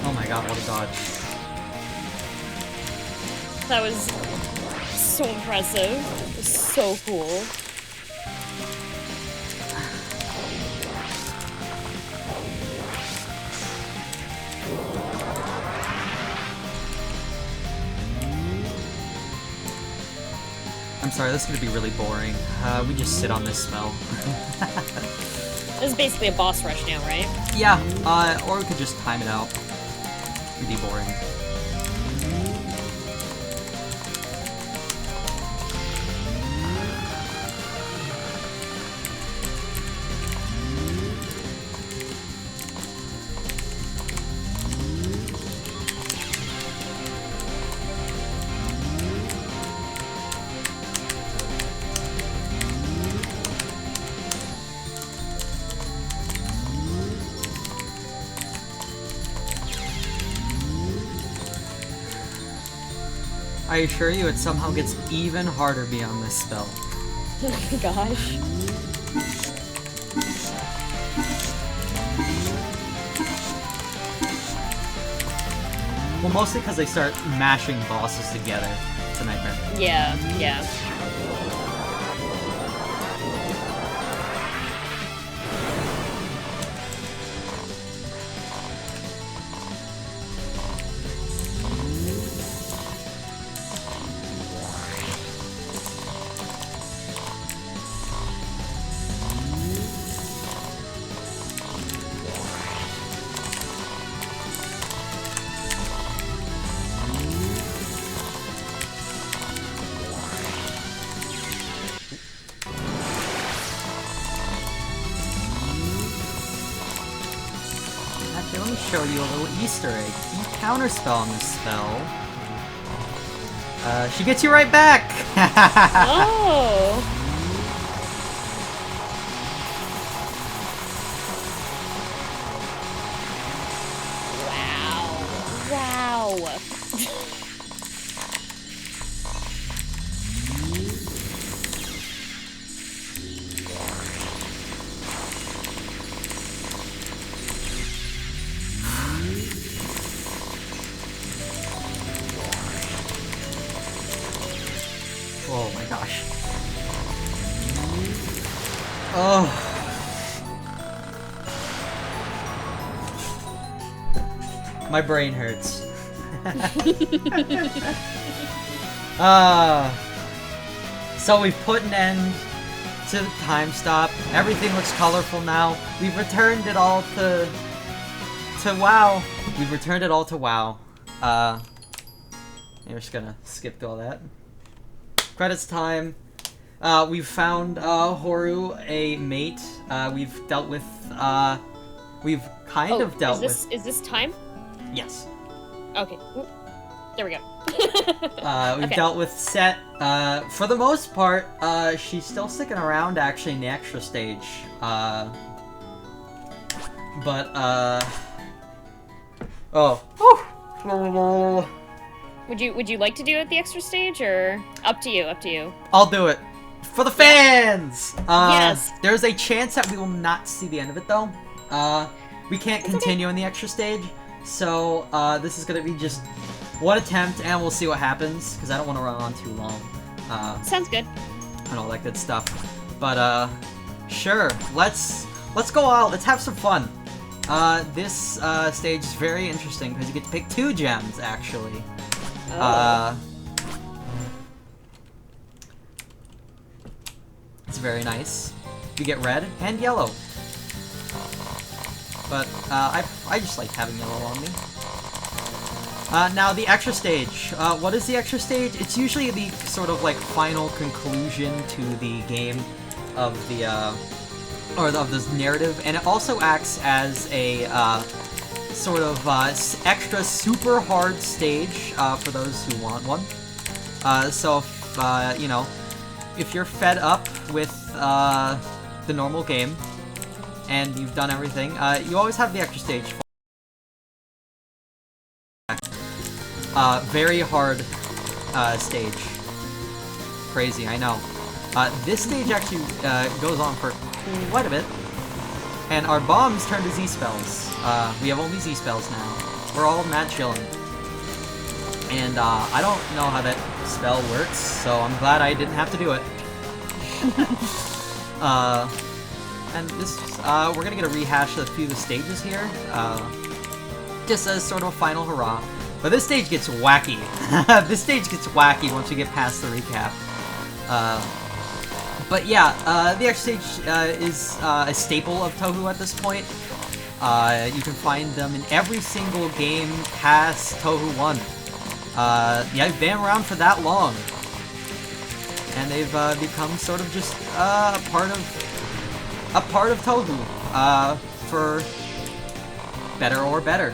Oh my god, what a dodge. That was so impressive. It was so cool. I'm sorry, this is gonna be really boring. We just sit on this spell. This is basically a boss rush now, right? Yeah, or we could just time it out. It'd be boring. I assure you, it somehow gets even harder beyond this spell. Oh my gosh. Well, mostly because they start mashing bosses together. It's a nightmare. Yeah, yeah. Actually, let me show you a little Easter egg. You counterspell on this spell. She gets you right back! Oh! Wow. Wow. Oh my gosh. Oh. My brain hurts. So we've put an end to the time stop. Everything looks colorful now. We've returned it all to WoW. We've returned it all to WoW. I'm just gonna skip through all that. Credits time. We've found Horu a mate. We've dealt with we've kind of dealt with. Is this time? Yes. Okay. Oop. There we go. We've Okay. dealt with Set. For the most part, she's still sticking around actually in the extra stage. Oh. Would you like to do it at the extra stage, or up to you? Up to you. I'll do it. For the fans! Yes. There's a chance that we will not see the end of it, though. We can't continue in the extra stage, so this is gonna be just one attempt, and we'll see what happens, because I don't want to run on too long. Sounds good. And all that good stuff. But, sure. Let's go out. Let's have some fun. This stage is very interesting, because you get to pick 2 gems, actually. Oh. It's very nice. You get red and yellow. But, I just like having yellow on me. Now, the extra stage. What is the extra stage? It's usually the sort of, like, final conclusion to the game of the, or of this narrative, and it also acts as a, sort of, extra super hard stage, for those who want one. So if, you know, if you're fed up with, the normal game, and you've done everything, you always have the extra stage. Very hard, stage. Crazy, I know. This stage actually, goes on for quite a bit. And our bombs turn to Z-spells. We have only Z-spells now. We're all mad chilling. And I don't know how that spell works, so I'm glad I didn't have to do it. And this, we're gonna get a rehash of a few of the stages here, just as sort of a final hurrah. But this stage gets wacky. This stage gets wacky once we get past the recap. But yeah, the extra stage is a staple of Touhou at this point. You can find them in every single game past Touhou 1. Yeah, they've been around for that long. And they've become sort of just a part of Touhou, for better or better.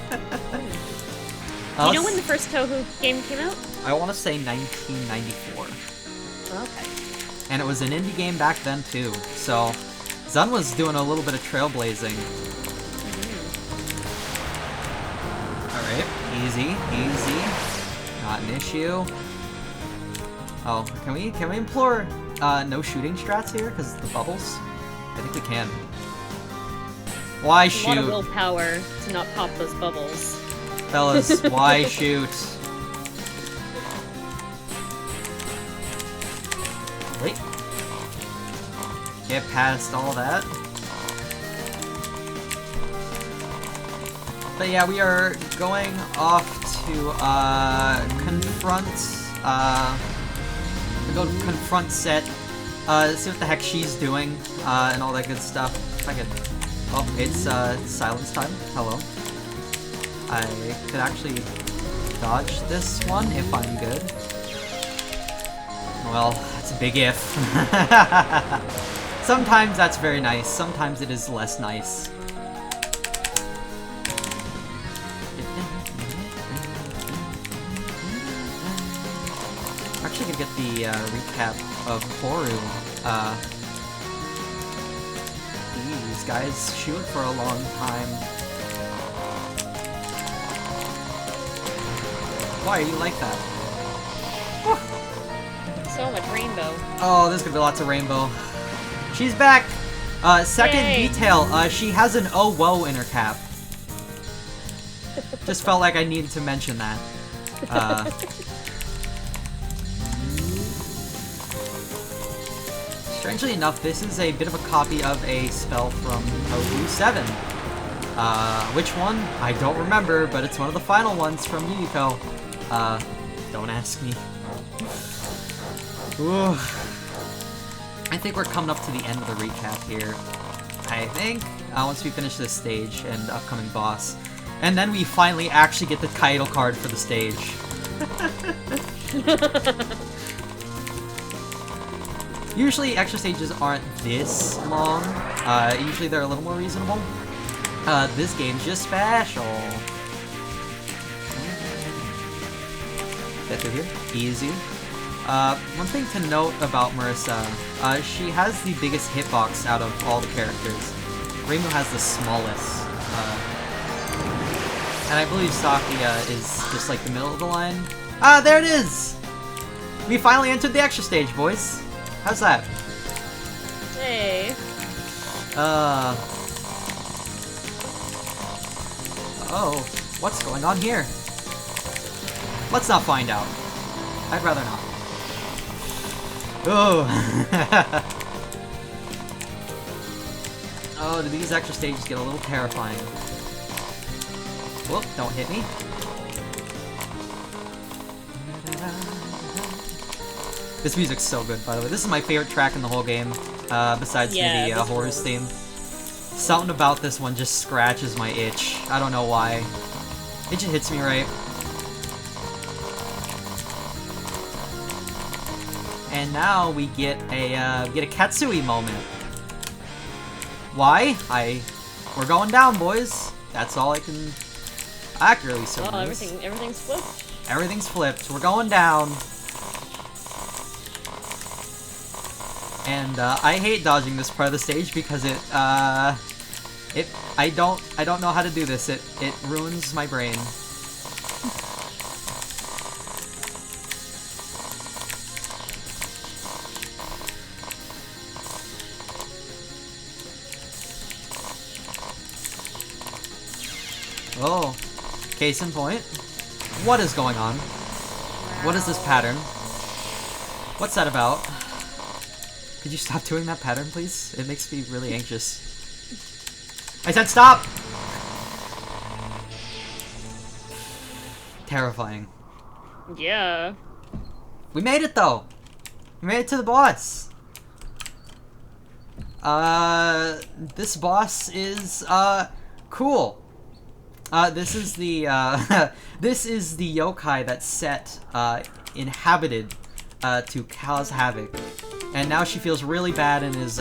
Do you know when the first Touhou game came out? I want to say 1994. Okay. And it was an indie game back then too, so Zun was doing a little bit of trailblazing. Alright, easy, easy. Not an issue. Oh, can we implore no shooting strats here because the bubbles? I think we can. Why shoot? A lot of willpower to not pop those bubbles. Fellas, why shoot? Wait. Get past all that. But yeah, we are going off to confront Set, see what the heck she's doing, and all that good stuff. If I could... Oh, it's silence time. Hello. I could actually dodge this one if I'm good. Well, that's a big if. Sometimes that's very nice, sometimes it is less nice. I'm actually gonna get the recap of Horu. These guys shoot for a long time. Why are you like that? So much rainbow. Oh, there's gonna be lots of rainbow. She's back! Second Yay. detail, she has an oh whoa in her cap. Just felt like I needed to mention that. Strangely enough, this is a bit of a copy of a spell from Touhou 7. Which one? I don't remember, but it's one of the final ones from Yuyuko. Don't ask me. Ooh. I think we're coming up to the end of the recap here. I think, once we finish this stage and upcoming boss. And then we finally actually get the title card for the stage. Usually extra stages aren't this long. Usually they're a little more reasonable. This game's just special. Get through here. Easy. One thing to note about Marissa, she has the biggest hitbox out of all the characters. Reimu has the smallest. And I believe Sakia is just like the middle of the line. Ah, there it is! We finally entered the extra stage, boys. How's that? Hey. Oh, what's going on here? Let's not find out. I'd rather not. Oh. Oh, do these extra stages get a little terrifying? Whoop, don't hit me. This music's so good, by the way. This is my favorite track in the whole game, besides maybe Horror's theme. Something about this one just scratches my itch. I don't know why. It just hits me right. And now we get a Katsui moment. Why? We're going down, boys. That's all I can accurately surmise. Oh, everything's flipped. Everything's flipped. We're going down. And I hate dodging this part of the stage because I don't know how to do this. It ruins my brain. Oh, Case in point. What is going on? What is this pattern? What's that about? Could you stop doing that pattern, please? It makes me really anxious. I said stop! Terrifying. Yeah. We made it, though! We made it to the boss! This boss is, cool. This is the, this is the yokai that Set, inhabited, to cause havoc. And now she feels really bad and is,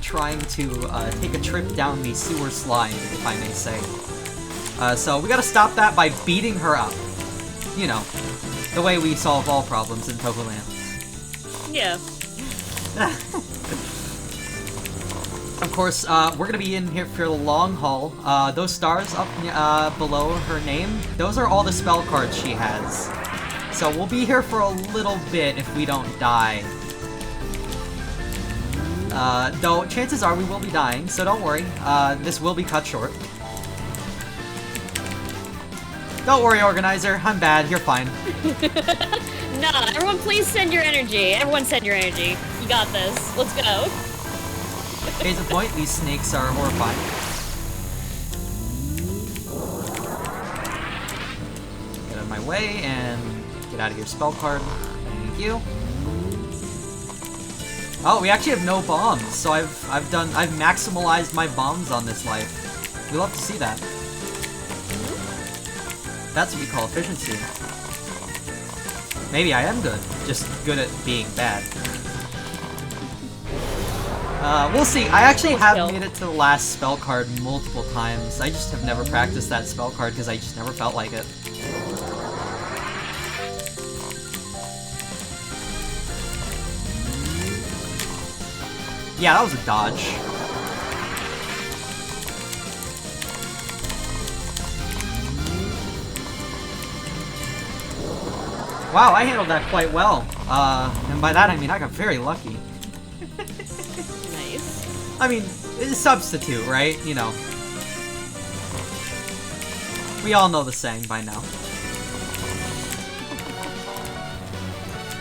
trying to, take a trip down the sewer slide, if I may say. So we gotta stop that by beating her up. You know, the way we solve all problems in Touhou Land. Yeah. Of course, we're gonna be in here for the long haul. Those stars up below her name, those are all the spell cards she has. So we'll be here for a little bit if we don't die. Though chances are we will be dying, so don't worry. This will be cut short. Don't worry, organizer. I'm bad. You're fine. Nah, everyone please send your energy. Everyone send your energy. You got this. Let's go. Case in point, these snakes are horrifying. Get out of my way and get out of your spell card. Thank you. Oh, we actually have no bombs, so I've maximalized my bombs on this life. We love to see that. That's what we call efficiency. Maybe I am good, just good at being bad. We'll see. I actually have made it to the last spell card multiple times. I just have never practiced that spell card because I just never felt like it. Yeah, that was a dodge. Wow, I handled that quite well. And by that I mean I got very lucky. Nice. I mean, it's a substitute, right? You know. We all know the saying by now.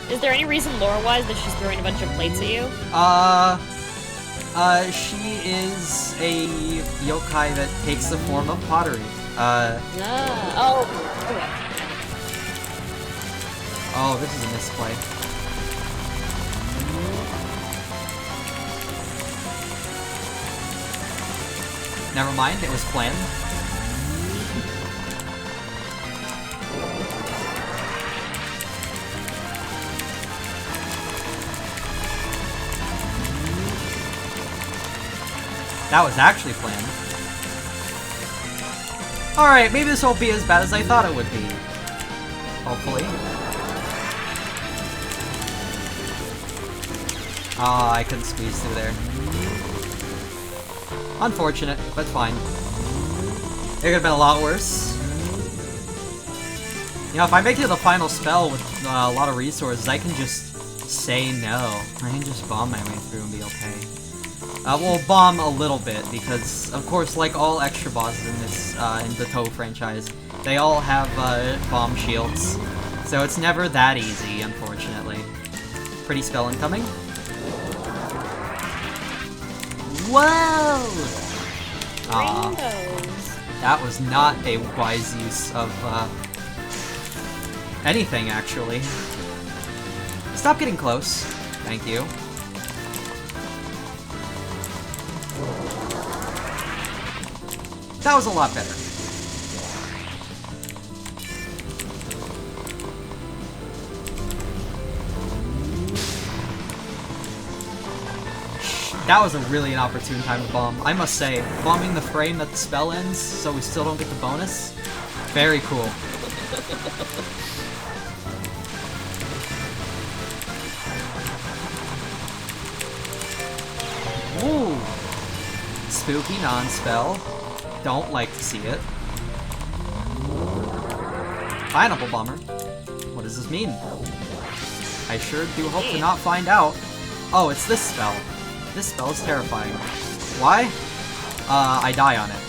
Is there any reason lore-wise that she's throwing a bunch of plates at you? She is a yokai that takes the form of pottery. Okay. Oh, this is a misplay. Never mind, it was planned. That was actually planned. Alright, maybe this won't be as bad as I thought it would be. Hopefully. Ah, I couldn't squeeze through there. Unfortunate, but fine. It could have been a lot worse. You know, if I make it to the final spell with a lot of resources, I can just say no. I can just bomb my way through and be okay. We'll bomb a little bit, because, of course, like all extra bosses in this, in the Touhou franchise, they all have, bomb shields. So it's never that easy, unfortunately. Pretty spell incoming. Whoa! Rainbows. That was not a wise use of, anything, actually. Stop getting close. Thank you. That was a lot better. That was a really inopportune time to bomb. I must say, bombing the frame that the spell ends so we still don't get the bonus, very cool. Ooh! Spooky non-spell. Don't like to see it. Pineapple Bomber. What does this mean? I sure do hope to not find out. Oh, it's this spell. This spell is terrifying. Why? I die on it.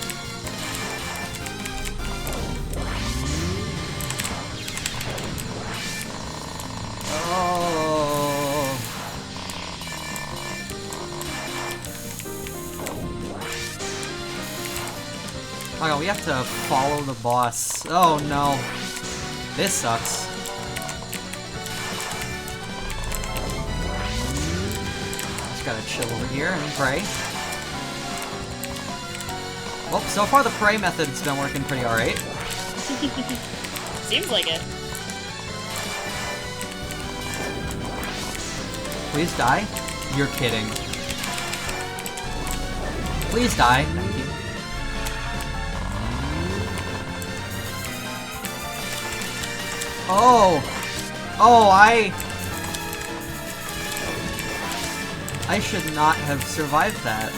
we have to follow the boss. Oh no. This sucks. Just gotta chill over here and pray. Well, so far the pray method's been working pretty alright. Seems like it. Please die? You're kidding. Please die. Thank you. Oh! Oh, I should not have survived that.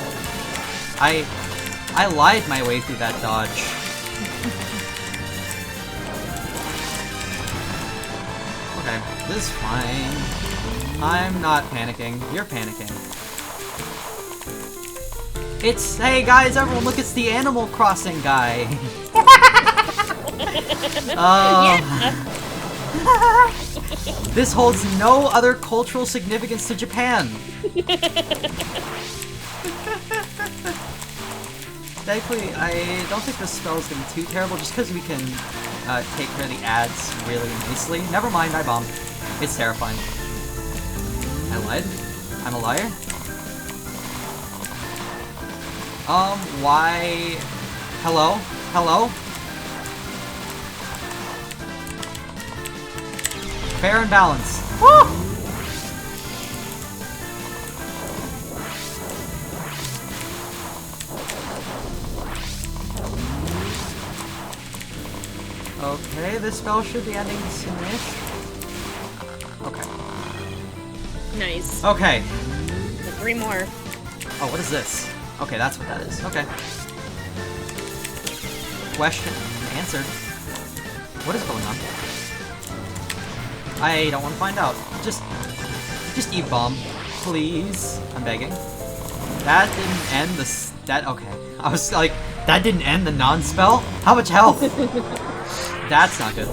I lied my way through that dodge. Okay, this is fine. I'm not panicking. You're panicking. It's, hey guys, everyone look, it's the Animal Crossing guy. Yeah. This holds no other cultural significance to Japan. Thankfully, I don't think this spell is going to be too terrible, just because we can take care of the ads really nicely. Never mind, I bombed. It's terrifying. I lied? I'm a liar? Why? Hello? Hello? Fair and balanced. Woo! Okay, this spell should be ending soonish. Okay. Nice. Okay. 3 more. Oh, what is this? Okay, that's what that is. Okay. Question answered. What is going on? I don't want to find out. Just Eve Bomb. Please. I'm begging. That didn't end the okay. I was like, that didn't end the non-spell? How much health? That's not good.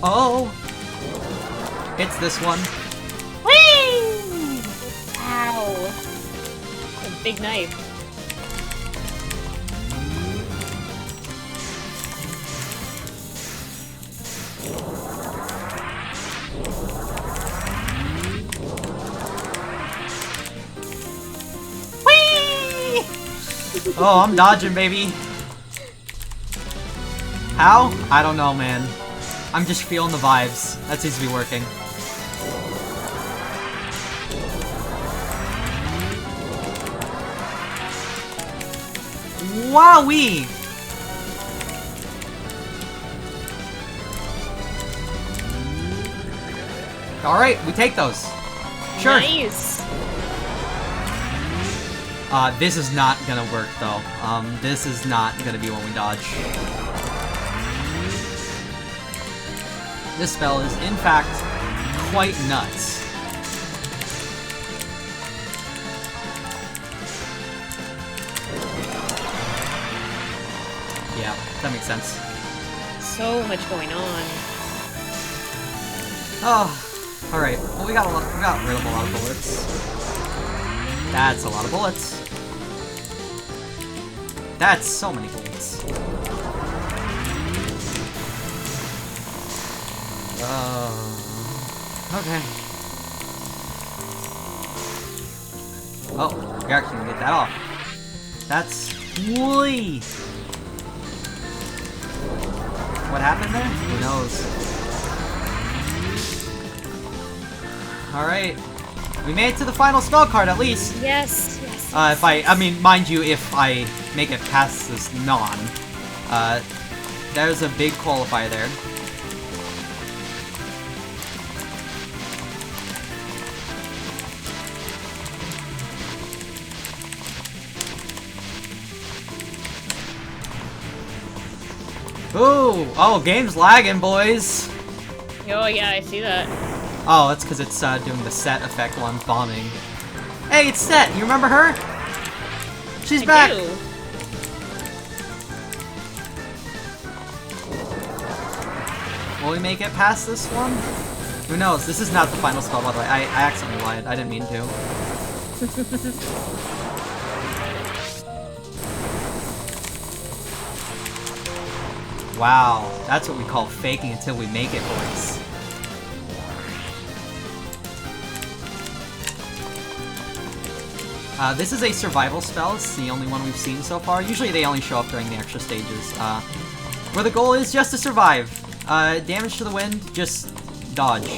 Oh! It's this one. Whee! Ow. A big knife. Whee! Oh, I'm dodging, baby. How? I don't know, man. I'm just feeling the vibes. That seems to be working. Wowee! Alright, we take those. Sure. Nice. This is not gonna work, though. This is not gonna be when we dodge. This spell is, in fact, quite nuts. Yeah, that makes sense. So much going on. Oh, alright. Well, we got rid of a lot of bullets. That's a lot of bullets. That's so many bullets. Okay. Oh, we actually can get that off. That's whee! What happened there? Who knows? Alright. We made it to the final spell card, at least. Yes, yes. If I mean, mind you, if I make it past this non, there's a big qualifier there. Ooh! Oh, game's lagging, boys! Oh yeah, I see that. Oh, that's because it's doing the set effect while I'm bombing. Hey, it's Set! You remember her? She's back! Do. Will we make it past this one? Who knows? This is not the final spell, by the way. I accidentally lied. I didn't mean to. Wow, that's what we call faking until we make it, boys. This is a survival spell. It's the only one we've seen so far. Usually they only show up during the extra stages, where the goal is just to survive. Damage to the wind, just dodge.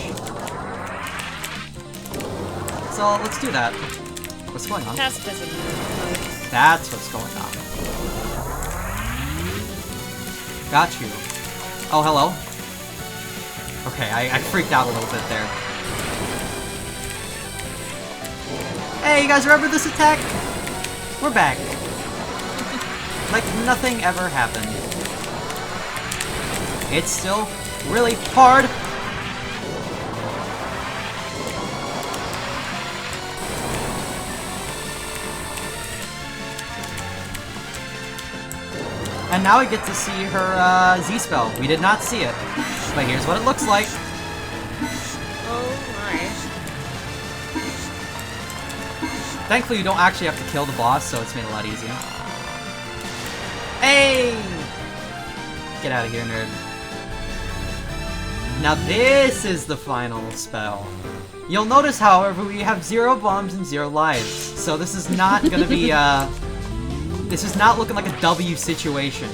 So let's do that. What's going on? Pacifism. That's what's going on. Got you. Oh, hello. Okay, I freaked out a little bit there. Hey, you guys remember this attack? We're back. Like nothing ever happened. It's still really hard. And now we get to see her Z-spell. We did not see it, but here's what it looks like. Oh my. Thankfully, you don't actually have to kill the boss, so it's made it a lot easier. Hey! Get out of here, nerd. Now this is the final spell. You'll notice, however, we have 0 bombs and 0 lives, so this is not gonna be, this is not looking like a W situation.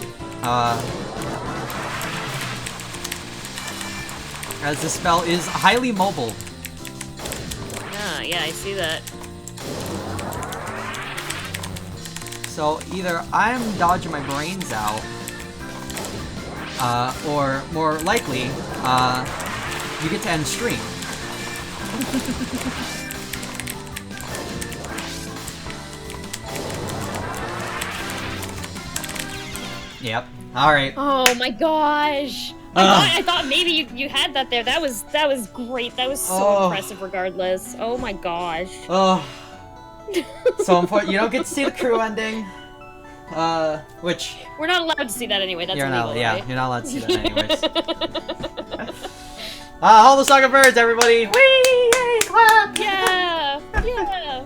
As this spell is highly mobile. Ah, yeah, I see that. So either I'm dodging my brains out, or more likely, you get to end stream. Yep. All right. Oh my gosh! I thought maybe you had that there. That was great. That was so impressive. Regardless. Oh my gosh. Oh. So important. You don't get to see the crew ending. Which we're not allowed to see that anyway. That's illegal, yeah, right? you're not allowed to see that anyways. Hold the Song of Birds, everybody! Whee! Yay! Clap! Yeah! Yeah!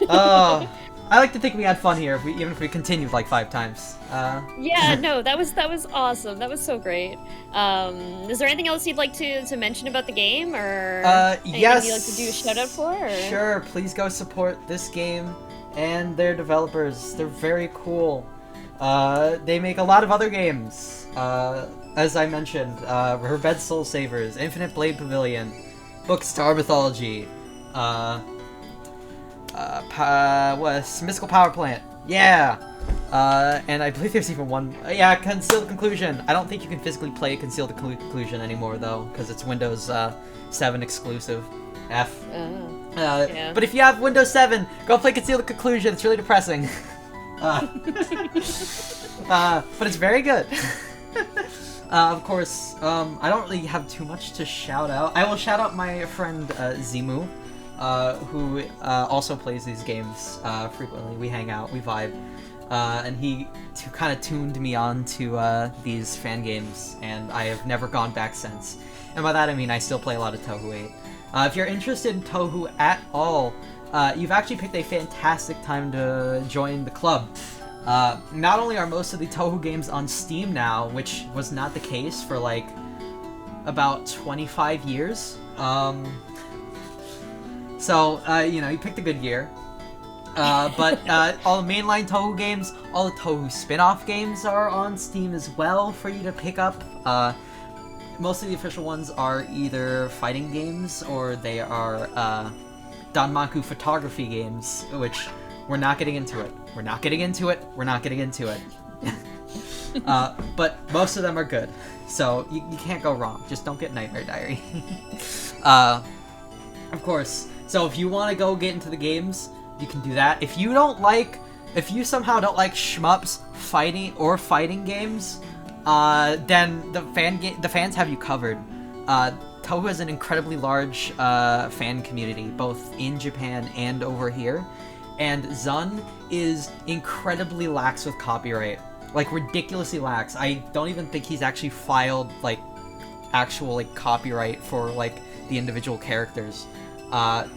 Oh, I like to think we had fun here, even if we continued like 5 times. Yeah, no, that was awesome. That was so great. Is there anything else you'd like to mention about the game, or anything yes. you'd like to do a shout out for? Or? Sure, please go support this game and their developers. They're very cool. They make a lot of other games. As I mentioned, Her Bed Soul Savers, Infinite Blade Pavilion, Bookstar Mythology, Mystical Power Plant. Yeah! And I believe there's even one. Yeah, Concealed Conclusion. I don't think you can physically play Concealed Conclusion anymore, though, because it's Windows 7 exclusive. F. Yeah. But if you have Windows 7, go play Concealed Conclusion. It's really depressing. But it's very good. Of course, I don't really have too much to shout out. I will shout out my friend Zimu, who also plays these games frequently. We hang out, we vibe. And he kind of tuned me on to these fan games, and I have never gone back since. And by that I mean I still play a lot of Touhou 8. If you're interested in Touhou at all, you've actually picked a fantastic time to join the club. Not only are most of the Touhou games on Steam now, which was not the case for like about 25 years. So, you know, you picked a good year. But all the mainline Touhou games, all the Touhou spin-off games are on Steam as well for you to pick up. Most of the official ones are either fighting games or they are Danmaku photography games, which we're not getting into it. We're not getting into it. We're not getting into it. But most of them are good, so you can't go wrong. Just don't get Nightmare Diary. Of course. So if you want to go get into the games, you can do that. If you somehow don't like shmups, fighting games, then the fans have you covered. Touhou has an incredibly large fan community, both in Japan and over here, and Zun is incredibly lax with copyright, like ridiculously lax. I don't even think he's actually filed like actual like copyright for like the individual characters.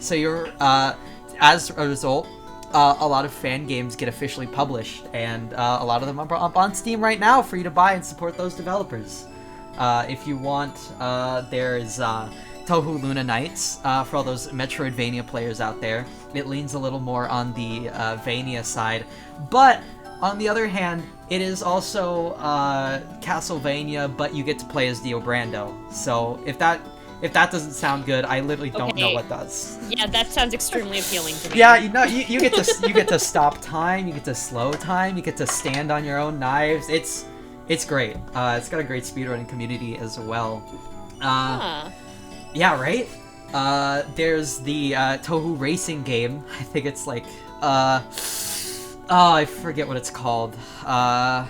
So you're as a result, a lot of fan games get officially published, and a lot of them are up on Steam right now for you to buy and support those developers. If you want, there's Touhou Luna Nights, for all those Metroidvania players out there. It leans a little more on the Vania side, but on the other hand, it is also Castlevania, but you get to play as Dio Brando. So if that doesn't sound good, I literally don't know what does. Yeah, that sounds extremely appealing to me. Yeah, you get to stop time, you get to slow time, you get to stand on your own knives. It's great. It's got a great speedrunning community as well. Yeah, right? There's the Touhou racing game. I think it's like I forget what it's called. I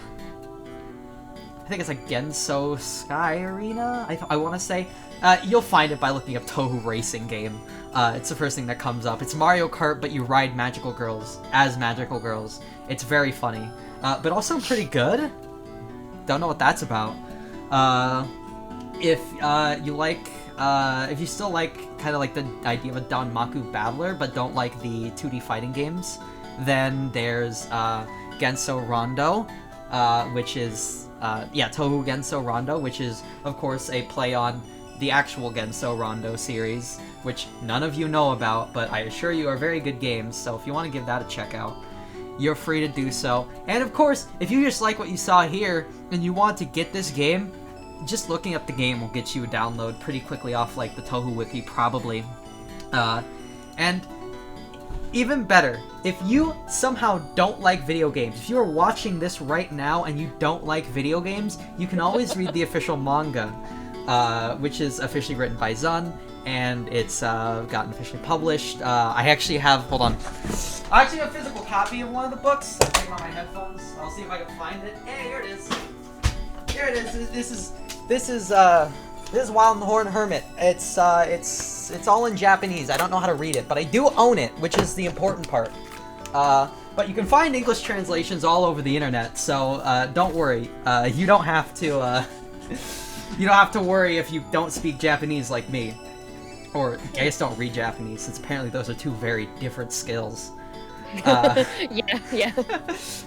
think it's like Genso Sky Arena, I want to say. You'll find it by looking up Touhou racing game. It's the first thing that comes up. It's Mario Kart, but you ride magical girls as magical girls. It's very funny, but also pretty good. Don't know what that's about. If you still like kind of like the idea of a Danmaku battler, but don't like the 2D fighting games, then there's Genso Rondo, which is Touhou Genso Rondo, which is of course a play on the actual Genso Rondo series, which none of you know about, but I assure you are very good games, so if you want to give that a check out, you're free to do so. And of course, if you just like what you saw here, and you want to get this game, just looking up the game will get you a download pretty quickly off like the Touhou Wiki, probably. And even better, if you somehow don't like video games, if you are watching this right now and you don't like video games, you can always read the official manga, which is officially written by Zun, and it's gotten officially published. I actually have, hold on. I actually have a physical copy of one of the books. I'll take on my headphones. I'll see if I can find it. Hey, here it is. Here it is. This is Wild and the Horned Hermit. It's all in Japanese. I don't know how to read it, but I do own it, which is the important part. But you can find English translations all over the internet, so don't worry. You don't have to. You don't have to worry if you don't speak Japanese like me, or I guess don't read Japanese, since apparently those are two very different skills. Yeah.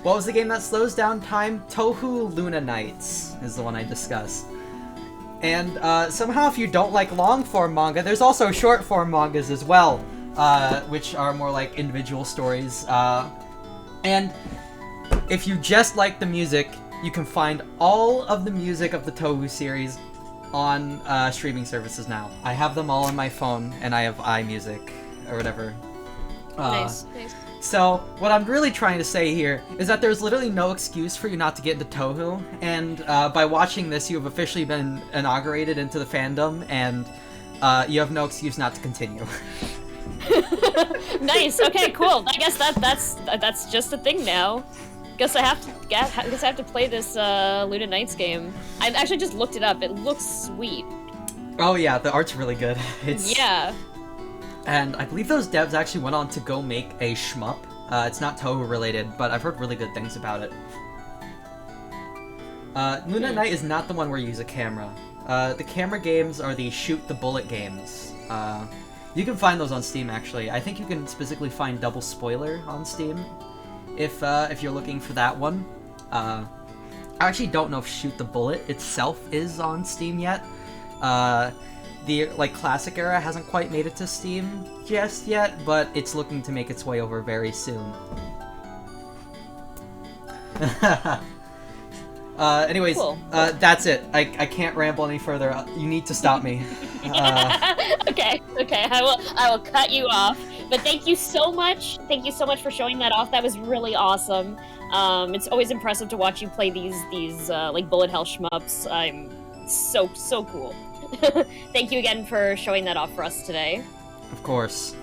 What was the game that slows down time? Touhou Luna Nights is the one I discussed. And somehow if you don't like long-form manga, there's also short-form mangas as well, which are more like individual stories. And if you just like the music, you can find all of the music of the Touhou series on streaming services now. I have them all on my phone, and I have iMusic, or whatever. Nice. So, what I'm really trying to say here is that there's literally no excuse for you not to get into Touhou, and by watching this, you have officially been inaugurated into the fandom, and you have no excuse not to continue. Nice. Okay. Cool. I guess that's just a thing now. Guess I have to play this Luna Nights game. I've actually just looked it up. It looks sweet. Oh yeah, the art's really good. Yeah. And I believe those devs actually went on to go make a shmup. It's not Touhou related, but I've heard really good things about it. Luna Night is not the one where you use a camera. The camera games are the shoot the bullet games. You can find those on Steam, actually. I think you can specifically find Double Spoiler on Steam if you're looking for that one. I actually don't know if Shoot the Bullet itself is on Steam yet. The classic era hasn't quite made it to Steam just yet, but it's looking to make its way over very soon. Anyways, cool. That's it. I can't ramble any further. You need to stop me. Okay. I will cut you off. But thank you so much. Thank you so much for showing that off. That was really awesome. It's always impressive to watch you play these like bullet hell shmups. I'm so cool. Thank you again for showing that off for us today. Of course.